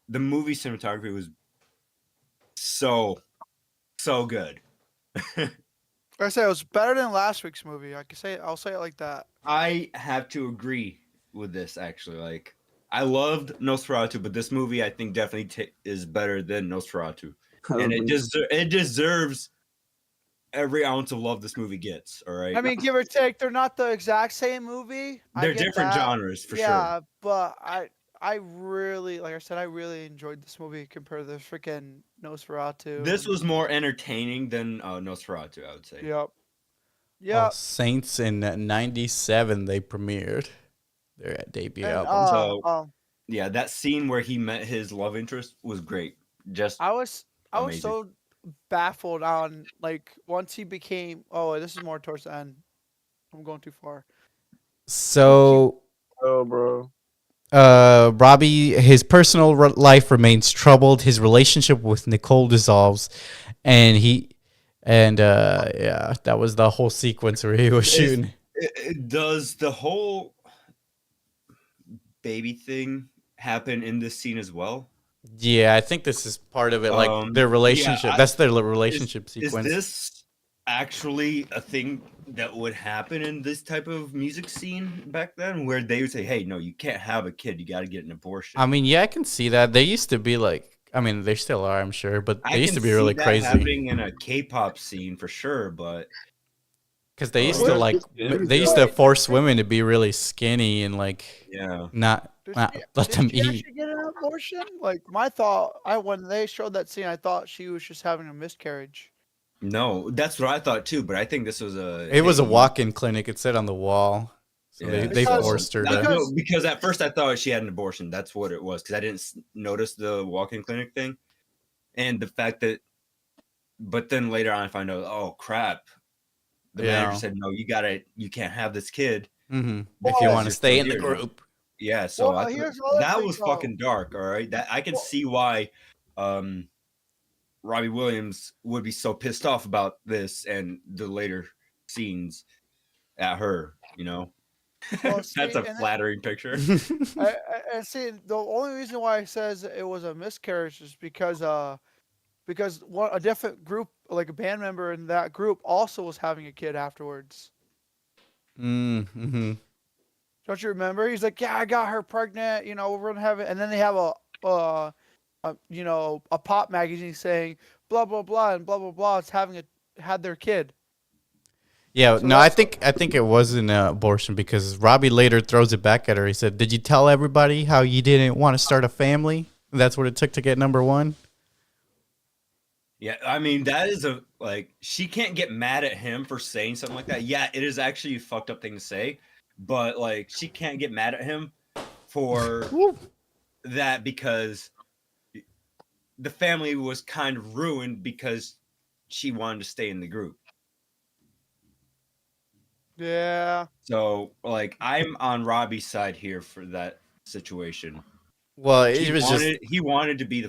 the movie cinematography was so good. Like I said, it was better than last week's movie. I'll say it like that. I have to agree with this actually. Like, I loved Nosferatu, but this movie I think definitely is better than Nosferatu, and it deserves every ounce of love this movie gets. All right, I mean, give or take, they're not the exact same movie. they're different genres for sure. Yeah, but I really, like I said, I really enjoyed this movie compared to the freaking Nosferatu. This was more entertaining than Nosferatu, I would say. Yep. Oh, Yep. Saints in '97 they premiered their debut And, album. So- Yeah, that scene where he met his love interest was great. Just I was Amazing. so baffled on, like, once he became. Oh, this is more towards the end. I'm going too far. So Oh, bro. Robbie, his personal life remains troubled. His relationship with Nicole dissolves, and yeah, that was the whole sequence where he was shooting. Does the whole baby thing happen in this scene as well? Yeah, I think this is part of it, like their relationship. yeah, That's their relationship Is sequence. this actually a thing that would happen in this type of music scene back then, where they would say, "Hey, no, you can't have a kid. You got to get an abortion"? I mean, yeah, I can see that. They used to be like, I mean, they still are, I'm sure, but they used to be really crazy. Happening in a K-pop scene for sure, but because they used Where's to like, this kid? they used to force women to be really skinny and like yeah, not let them Did she eat. actually get an abortion? Like, my thought, when they showed that scene, I thought she was just having a miscarriage. no, that's what I thought too. But I think this was It was a walk-in clinic. It said on the wall, so Yeah. they Because- forced her No, to. no, because at first I thought she had an abortion. That's what it was, because I didn't notice the walk-in clinic thing, and the fact that. But then later on, I find out, oh crap, the Yeah. manager said, "No, you can't have this kid." Mm-hmm. If Well, you Yes, want to you're stay still in the here. group. Yeah, so Well, here's the other that thing, was though. fucking dark. All right, that I can Well- see why Robbie Williams would be so pissed off about this and the later scenes at her. You know, Well, see, that's a and then- flattering picture. I see. The only reason why it says it was a miscarriage is because a different group, like a band member in that group, also was having a kid afterwards. Mm-hmm. Don't you remember? He's like, "Yeah, I got her pregnant. You know, we're gonna have it." And then they have a pop magazine saying blah blah blah and blah blah blah. It's had their kid. Yeah, So no, I that's- think it was an abortion because Robbie later throws it back at her. He said, "Did you tell everybody how you didn't want to start a family? That's what it took to get number one." Yeah, I mean that is she can't get mad at him for saying something like that. Yeah, it is actually a fucked up thing to say, but like she can't get mad at him for that because the family was kind of ruined because she wanted to stay in the group. Yeah. So like I'm on Robbie's side here for that situation. Well, it was just. He wanted to be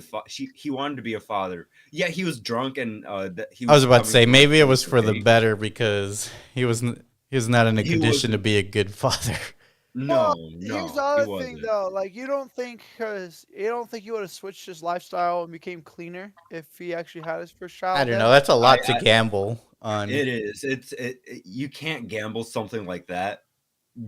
he wanted to be a father. Yeah, he was drunk and he I was about to coming say from maybe a it was for the place. better because he was not in a He condition to be a good father. No, Here's the he other thing, wasn't. though. Like, you don't think he would have switched his lifestyle and became cleaner if he actually had his first child? I don't then? know. That's a lot I- to gamble on. It is. You can't gamble something like that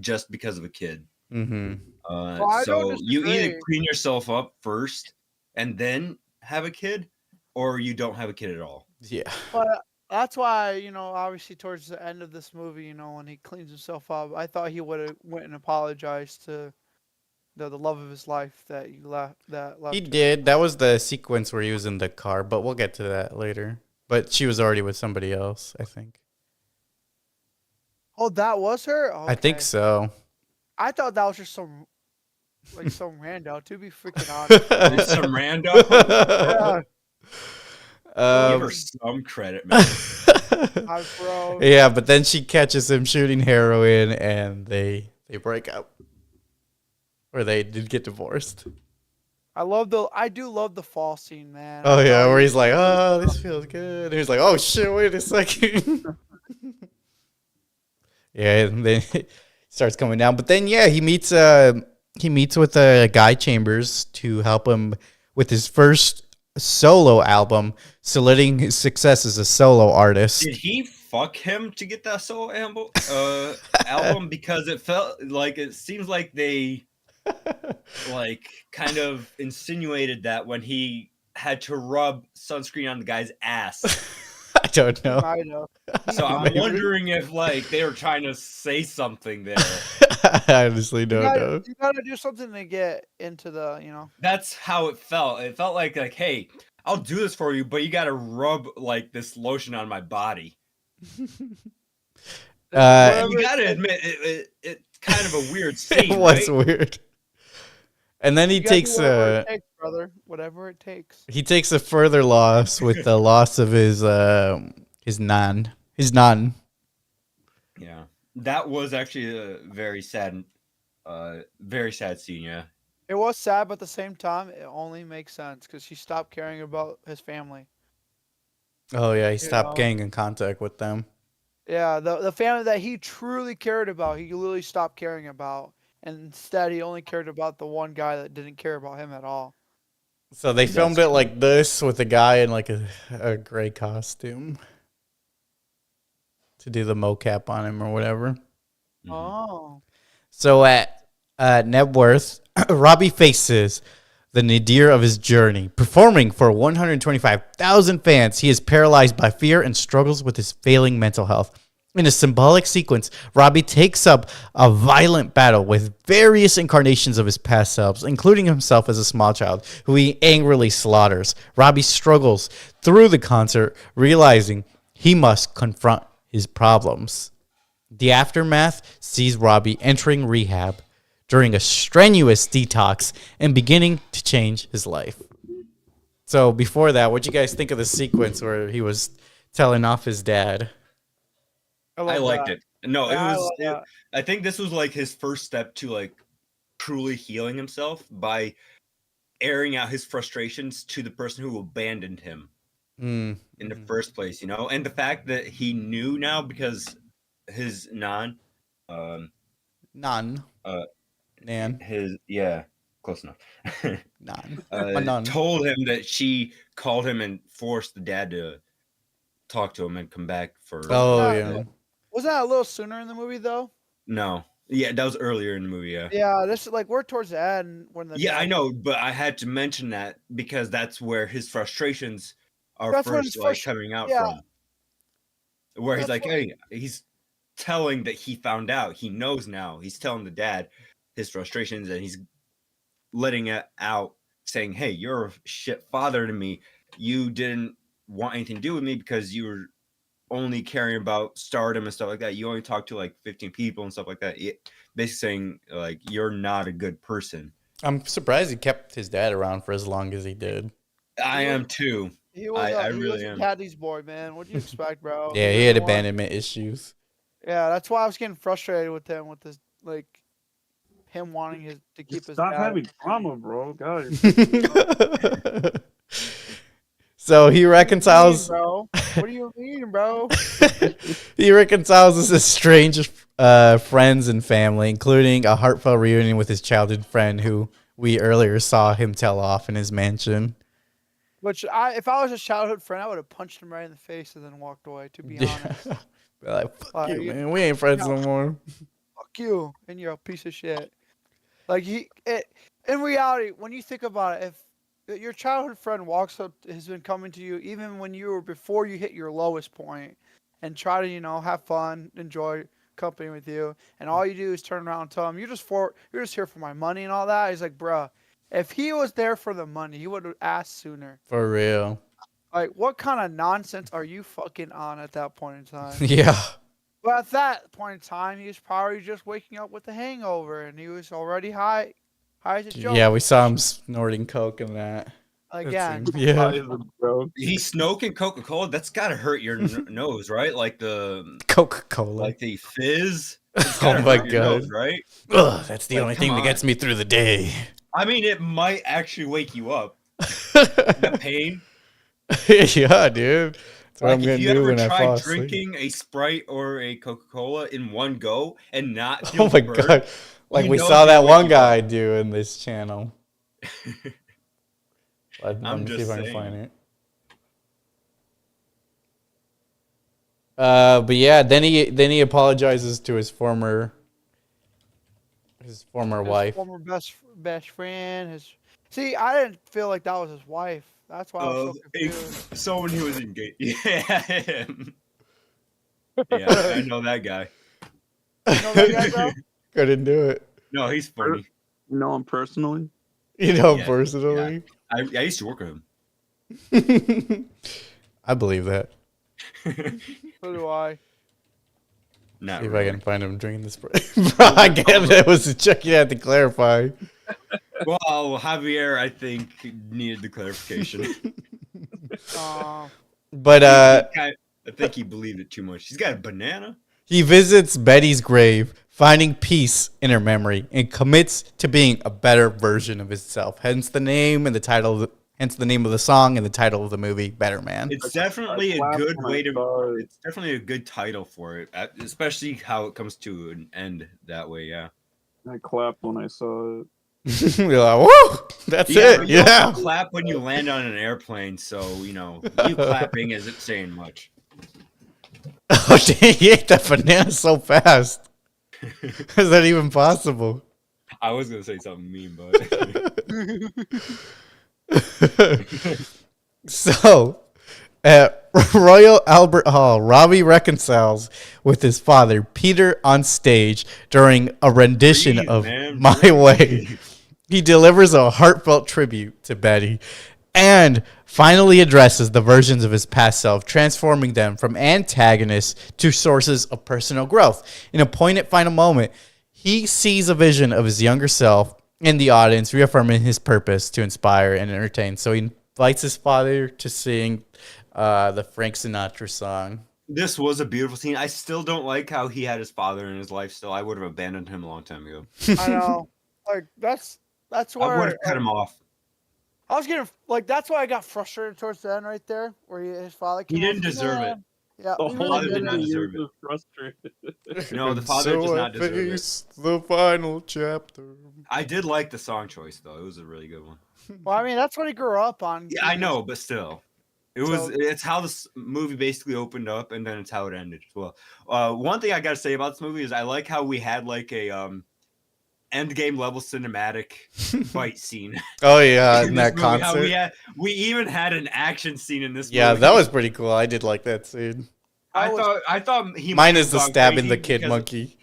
just because of a kid. Mm-hmm. Well, I don't So you either disagree. clean yourself up first and then have a kid, or you don't have a kid at all. Yeah. But that's why, obviously towards the end of this movie, when he cleans himself up, I thought he would have went and apologized to the love of his life that left. He him. did. That was the sequence where he was in the car, but we'll get to that later. But she was already with somebody else, I think. Oh, that was her? I think Okay. so. I thought that was just some rando. To be freaking honest. There's some rando. Yeah, Give her some credit, man. bro. Yeah, but then she catches him shooting heroin, and they break up, or they did get divorced. I do love the fall scene, man. Oh I yeah, thought where it he's like, was- "Oh, this feels good." And he's like, "Oh shit, wait a second." Yeah, and then it starts coming down. But then yeah, he meets with Guy Chambers to help him with his first solo album, solidificating his success as a solo artist. Did he fuck him to get that solo album? Because it seems like they like kind of insinuated that when he had to rub sunscreen on the guy's ass. I don't know. I know. So I'm wondering if like they were trying to say something there. I honestly don't know. You gotta do something to get into the, you know. That's how it felt. It felt like, hey, I'll do this for you, but you gotta rub like this lotion on my body. You gotta admit, it's kind of a weird scene. It was right? weird. And then he takes whatever it takes, brother. Whatever it takes. He takes a further loss with the loss of his nun. Yeah, that was actually a very sad scene. Yeah. It was sad, but at the same time, it only makes sense because he stopped caring about his family. Oh yeah, he stopped getting in contact with them. Yeah, the family that he truly cared about, he literally stopped caring about. And instead, he only cared about the one guy that didn't care about him at all. So they filmed it like this with a guy in like a gray costume to do the mocap on him or whatever. Oh. So at net worth, Robbie faces the nadir of his journey. Performing for 125,000 fans, he is paralyzed by fear and struggles with his failing mental health. In a symbolic sequence, Robbie takes up a violent battle with various incarnations of his past selves, including himself as a small child, who he angrily slaughters. Robbie struggles through the concert, realizing he must confront his problems. The aftermath sees Robbie entering rehab during a strenuous detox and beginning to change his life. So before that, what'd you guys think of the sequence where he was telling off his dad? I liked it. No, Yeah, I think this was like his first step to like truly healing himself by airing out his frustrations to the person who abandoned him in the first place, you know? And the fact that he knew now because his Nan, close enough. Told him that she called him and forced the dad to talk to him and come back for. Oh yeah. Wasn't that a little sooner in the movie though? No. Yeah, that was earlier in the movie. Yeah. Yeah, this is like we're towards the end when the. Yeah, I know, but I had to mention that because that's where his frustrations are first coming out from. Where he's like, hey, he's telling that he found out, he knows now. He's telling the dad his frustrations, and he's letting it out, saying, "Hey, you're a shit father to me. You didn't want anything to do with me because you were only caring about stardom and stuff like that. You only talked to like 15 people and stuff like that." Basically saying like you're not a good person. I'm surprised he kept his dad around for as long as he did. I am too. I really am. Caddy's boy, man. What do you expect, bro? Yeah, he had abandonment issues. Yeah, that's why I was getting frustrated with him with this, like him wanting to keep his. Stop having drama, bro. God. So he reconciles. What do you mean, bro? He reconciles with his strange friends and family, including a heartfelt reunion with his childhood friend, who we earlier saw him tell off in his mansion. Which if I was a childhood friend, I would have punched him right in the face and then walked away. To be honest, like, fuck you, man. We ain't friends no more. Fuck you, and you're a piece of shit. Like in reality, when you think about it, if your childhood friend has been coming to you even when you were before you hit your lowest point, and try to have fun, enjoy company with you, and all you do is turn around and tell him you're just here for my money and all that. He's like, bruh, if he was there for the money, he would have asked sooner. For real. Like, what kind of nonsense are you fucking on at that point in time? Yeah. But at that point in time, he was probably just waking up with a hangover, and he was already high as a joke. Yeah, we saw him snorting coke and that. Again. Yeah. He's smoking Coca-Cola. That's gotta hurt your nose, right? Like the Coca-Cola. Like the fizz. Oh my god. Nose, right? Ugh, that's the only thing that gets me through the day. I mean, it might actually wake you up. The pain. Yeah, dude. That's what I'm gonna do when I fall If asleep. you ever tried drinking a Sprite or a Coca-Cola in one go and not Oh my god. Like we saw that one guy do in this channel. Let I'm me see just if I can saying. find it. But yeah, then he apologizes to his former His wife. former best friend. See, I didn't feel like that was his wife. That's why I was so confused. Someone who was engaged. Yeah, him. Yeah, I know that guy. You know that guy, bro? Couldn't do it. No, he's funny. You know him personally? You know Yeah, personally. I used to work with him. I believe that. So do I. Not See if really. I can find him drinking this. Bro, I guess that was a check you had to clarify. Well, Javier, I think, needed the clarification. But I think he believed it too much. He's got a banana. he visits Betty's grave, finding peace in her memory, and commits to being a better version of himself. Hence the name and the title. Hence the name of the song and the title of the movie, Better Man. It's definitely a good way to. It's definitely a good title for it, especially how it comes to an end that way. Yeah. I clapped when I saw it. You're like, whoa, that's it. You Yeah. also clap when you land on an airplane, so you clapping isn't saying much. Oh, dang, he ate that banana so fast. Is that even possible? I was gonna say something mean, but So, at Royal Albert Hall, Robbie reconciles with his father, Peter, on stage during a rendition Breathe, of man, My breathe. Way. He delivers a heartfelt tribute to Betty and finally addresses the versions of his past self, transforming them from antagonists to sources of personal growth. In a poignant final moment, he sees a vision of his younger self in the audience, reaffirming his purpose to inspire and entertain. So he invites his father to sing the Frank Sinatra song. This was a beautiful scene. I still don't like how he had his father in his life. Still, I would have abandoned him a long time ago. I know. Like that's I would where have cut him off. I was getting like that's why I got frustrated towards the end right there, where his father came. He didn't out, deserve it. Yeah, The he whole really father did not didn't. deserve it. was frustrated. No, the father does not deserve it. The final chapter. I did like the song choice though. It was a really good one. Well, I mean, that's what he grew up on. Yeah, I know, but still, So- it's how this movie basically opened up, and then it's how it ended as well. One thing I gotta say about this movie is I like how we had like a end game level cinematic fight scene. Oh yeah, in in that this movie. How concert. we even had an action scene in this Yeah, movie. that was pretty cool. I did like that scene. I thought he Mine might is have the gone stabbing the crazy kid because- monkey.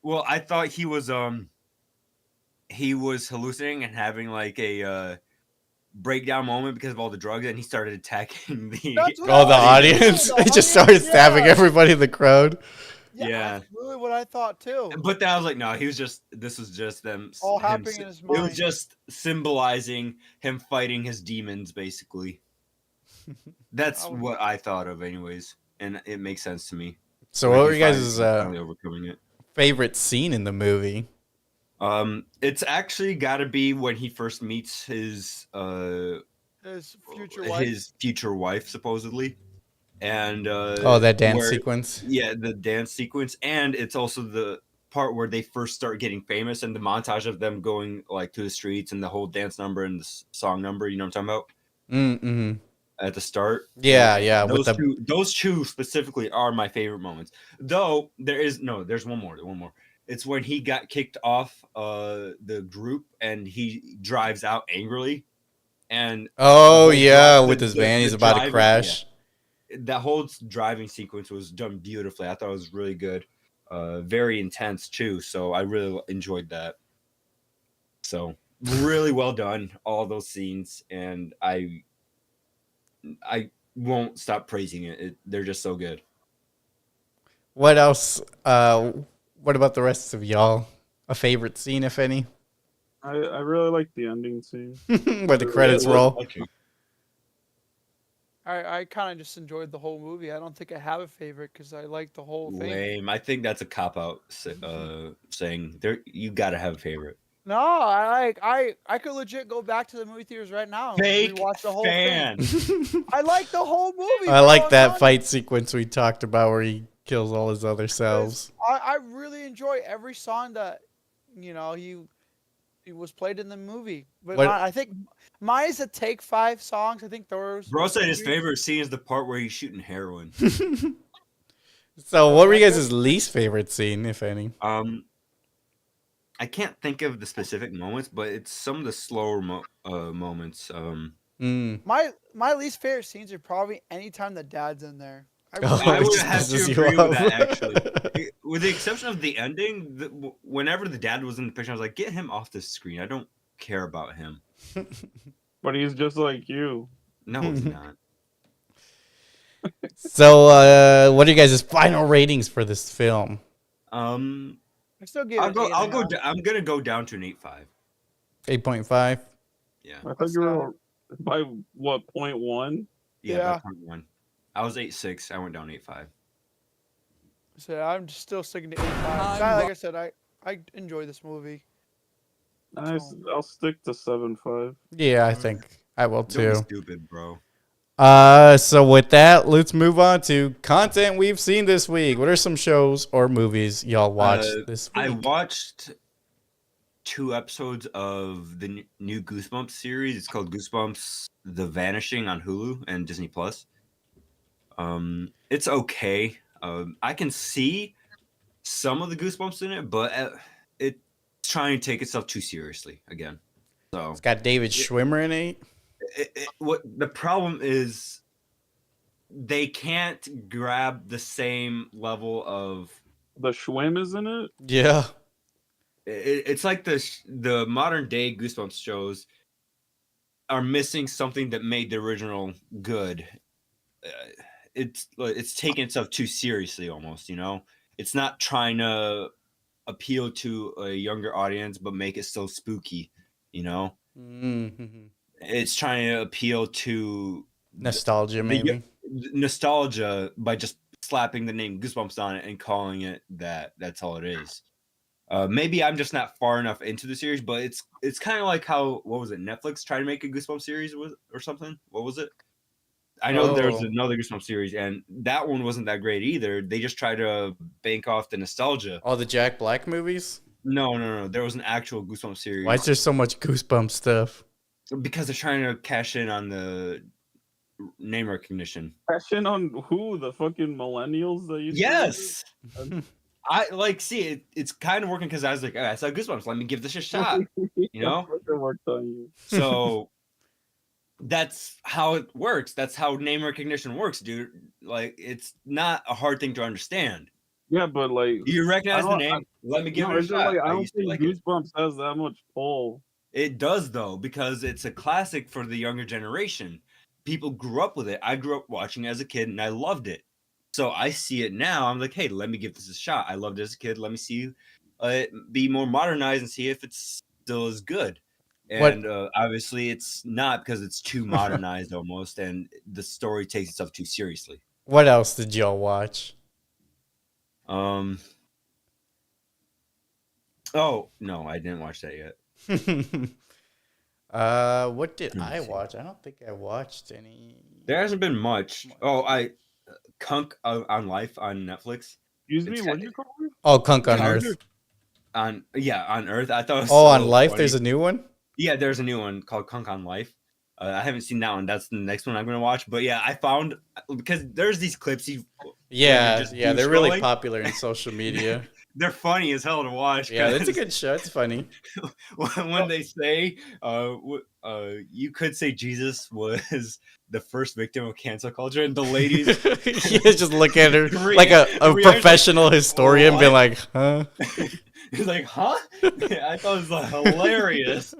Well, I thought he was hallucinating and having like a breakdown moment because of all the drugs, and he started attacking the. That's what Oh, the I was audience! thinking, He the just started audience, stabbing yeah. everybody in the crowd. Yeah. That's really what I thought too. But then I was like, no, this was just them. All him happening in his It was mind. just symbolizing him fighting his demons, basically. That's I would- what I thought of, anyways, and it makes sense to me. So, Like, what were he you guys' finally overcoming it? favorite scene in the movie? It's actually got to be when he first meets his future wife. supposedly, and That dance sequence. Yeah, the dance sequence, and it's also the part where they first start getting famous, and the montage of them going like to the streets, and the whole dance number and the song number. You know what I'm talking about? Mm-hmm. At the start. Yeah. Those two specifically are my favorite moments. Though there's one more. It's when he got kicked off the group and he drives out angrily. And Oh yeah, the- with his the- van, the he's about to driving- crash. yeah. That whole driving sequence was done beautifully. I thought it was really good. Very intense too. So I really enjoyed that. So really well done, all those scenes, and I won't stop praising it. They're just so good. What else? What about the rest of y'all? A favorite scene, if any, I really like the ending scene. where the credits roll. Okay. I kind of just enjoyed the whole movie. I don't think I have a favorite because I like the whole thing. Lame. I think that's a cop out saying there. You got to have a favorite. No, I could legit go back to the movie theaters right now Fake and watch the whole fan. thing. I like the whole movie. I bro, like I'm that telling fight sequence we talked about where he kills all his other selves. you. I really enjoy every song that he it was played in the movie. But What- I think mine is the Take 5 songs. I think those. Bro was said the his three. favorite scene is the part where he's shooting heroin. So, what were you That's guys' least favorite scene, if any? I can't think of the specific moments, but it's some of the slower moments. Mm. My least favorite scenes are probably anytime the dad's in there. I Oh, I it would just have pisses to you agree with off. that actually. With the exception of the ending, whenever the dad was in the picture, I was like, get him off the screen. I don't care about him. But he's just like you. No, he's not. So, what are you guys' final ratings for this film? I still give I'll it. go. I'll go. 8.5. I'm gonna go down to an 8.5. 8.5. Yeah. I thought That's you were by what, 0.1? Yeah. Yeah. By point one. I was 8.6. I went down 8.5. So I'm just still sticking to 8.5. Like I said, I enjoy this movie. Nice. I'll stick to 7.5. Yeah, I think I will Don't be too. stupid, bro. So with that, let's move on to content we've seen this week. What are some shows or movies y'all watched this week? I watched 2 episodes of the new Goosebumps series. It's called Goosebumps: The Vanishing on Hulu and Disney Plus. It's okay. I can see some of the Goosebumps in it, but it's trying to take itself too seriously again. So It's got David Schwimmer in it. what the problem is, they can't grab the same level of. The Schwim is in it? Yeah. It's like the modern day Goosebumps shows are missing something that made the original good. It's taking itself too seriously, almost. It's not trying to appeal to a younger audience, but make it still spooky. Mm-hmm. It's trying to appeal to Nostalgia, maybe. nostalgia by just slapping the name Goosebumps on it and calling it that. That's all it is. Maybe I'm just not far enough into the series, but it's kind of like how, what was it, Netflix tried to make a Goosebumps series or something? What was it? I know there's another Goosebumps series, and that one wasn't that great either. They just tried to bank off the nostalgia. All the Jack Black movies? No. There was an actual Goosebumps series. Why is there so much Goosebumps stuff? Because they're trying to cash in on the name recognition. Cash in on who? The fucking millennials that you Yes. I see it's kind of working because I was like, I saw Goosebumps. Let me give this a shot. Fucking worked on you. So that's how it works. That's how name recognition works, dude. Like, it's not a hard thing to understand. Yeah, but like, Do you recognize the don't- name? Let me give no, it a it's just shot. like, I don't used to think like it. Goosebumps has that much pull. It does, though, because it's a classic for the younger generation. People grew up with it. I grew up watching it as a kid, and I loved it. So I see it now. I'm like, hey, let me give this a shot. I loved it as a kid. Let me see it be more modernized and see if it's still as good. And obviously, it's not, because it's too modernized almost, and the story takes itself too seriously. What else did y'all watch? Oh no, I didn't watch that yet. What did Let me I see. watch? I don't think I watched any. There hasn't been much. Oh, Kunk on Life on Netflix. Excuse me, It's what got- do you call it? Oh, Kunk on Kunk? Earth. On Earth. I thought it was Oh, so on Life. funny. There's a new one. Yeah, there's a new one called Kunk on Life. I haven't seen that one. That's the next one I'm gonna watch. But yeah, I found, because there's these clips. Yeah, just yeah, doom they're really scrolling. popular in social media. They're funny as hell to watch. Yeah, that's a 'cause good show. It's funny. when they say, you could say Jesus was the first victim of cancel culture, and the ladies Yeah, just look at her Re- like a reaction's professional like, historian, "What?" being like, "Huh?" He's like, huh? I thought it was like hilarious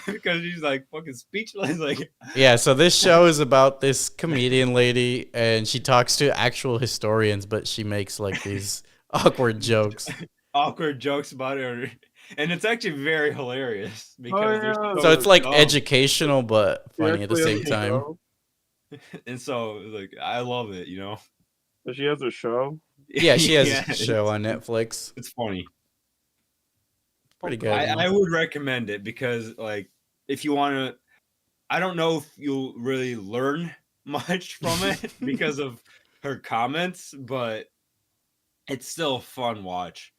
because he's like fucking speechless. Like, Yeah, so this show is about this comedian lady, and she talks to actual historians, but she makes like these awkward jokes. awkward jokes about it, and it's actually very hilarious because they're yeah. So it's like dumb. educational but She funny at the actually same has a time. show? And so like I love it, Does she has a show? Yeah, she has Yeah, a show on Netflix. It's funny. Pretty good. I would recommend it because, like, if you want to, I don't know if you'll really learn much from it because of her comments, but it's still a fun watch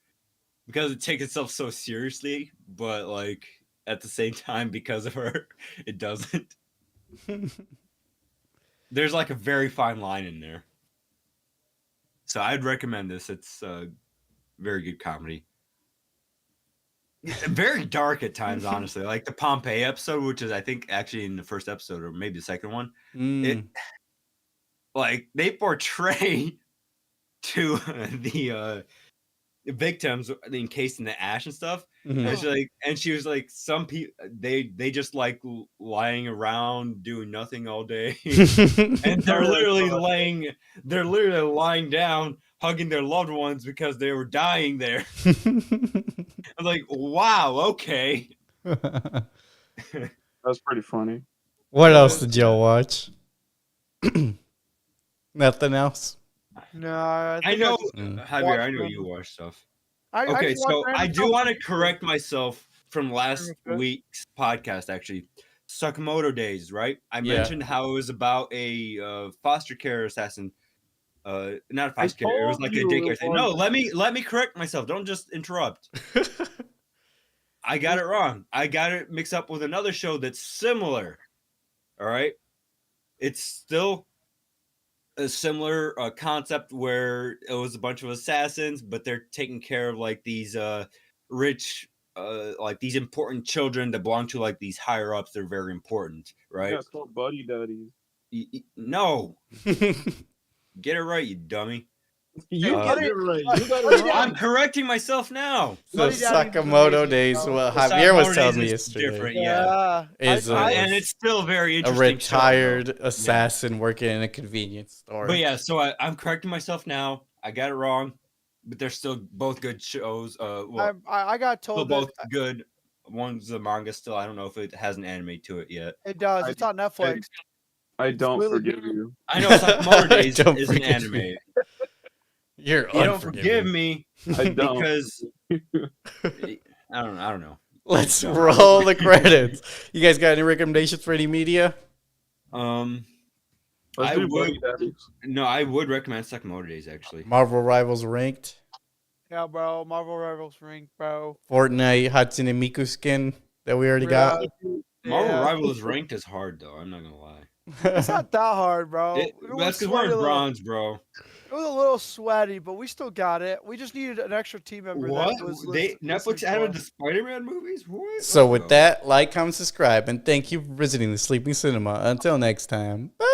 because it takes itself so seriously. But like, at the same time because of her, it doesn't. There's like a very fine line in there. So I'd recommend this. It's a very good comedy. Very dark at times, honestly. Like the Pompeii episode, which is I think actually in the first episode or maybe the second one. It like they portray to the victims encased in the ash and stuff. And she was like, some people they just like lying around doing nothing all day, and they're literally lying down, hugging their loved ones because they were dying there. I'm like, wow, okay. That's pretty funny. What else did y'all watch? Nothing else. No, I know, just Javier. I know watched you watch stuff. I just watched I random do want to stuff. correct myself from last Okay. week's podcast. Actually, Sakamoto Days, right? I Yeah. mentioned how it was about a foster care assassin. Not a foster care. It was told like a you daycare it thing. was. No, let me correct myself. Don't just interrupt. I got it wrong. I got it mixed up with another show that's similar. All right, it's still a similar concept where it was a bunch of assassins, but they're taking care of like these rich, like these important children that belong to like these higher ups. They're very important, right? Yeah, it's called Buddy Daddies. No, get it right, you dummy. You got it right. Buddy You got it Daddies. wrong. I'm correcting myself now. So Buddy Daddy was Sakamoto amazing, Days, bro. what The Javier was Sakamoto telling me Days is yesterday. different. Yeah, Is, And it's still very A interesting. show, though. retired assassin working in a convenience store. But yeah, so I'm correcting myself now. I got it wrong, but they're still both good shows. Well, I got still told both that good. One's a manga still. I don't know if it has an anime to it yet. it does. I- It's on Netflix. I don't really forgive you. I know Sakamoto Days Don't is an forgive anime. me. You're You don't forgive unforgiving. me I don't. because I don't know. Let's No. roll the credits. You guys got any recommendations for any media? Let's Let's I do would- Buddy Daddies. No, I would recommend Sakamoto Days actually. Marvel Rivals ranked. Yeah, bro. Marvel Rivals Ring, bro. Fortnite Hatsune Miku skin that we already got. Marvel Yeah. Rivals ranked is hard though. I'm not gonna lie. It's not that hard, bro. That's because we're in bronze, bro. It was a little sweaty, but we still got it. We just needed an extra team member. What? That was Netflix added the Spider-Man movies? What? So Let's with go. that, like, comment, subscribe, and thank you for visiting the Sleeping Cinema. Until next time. Bye.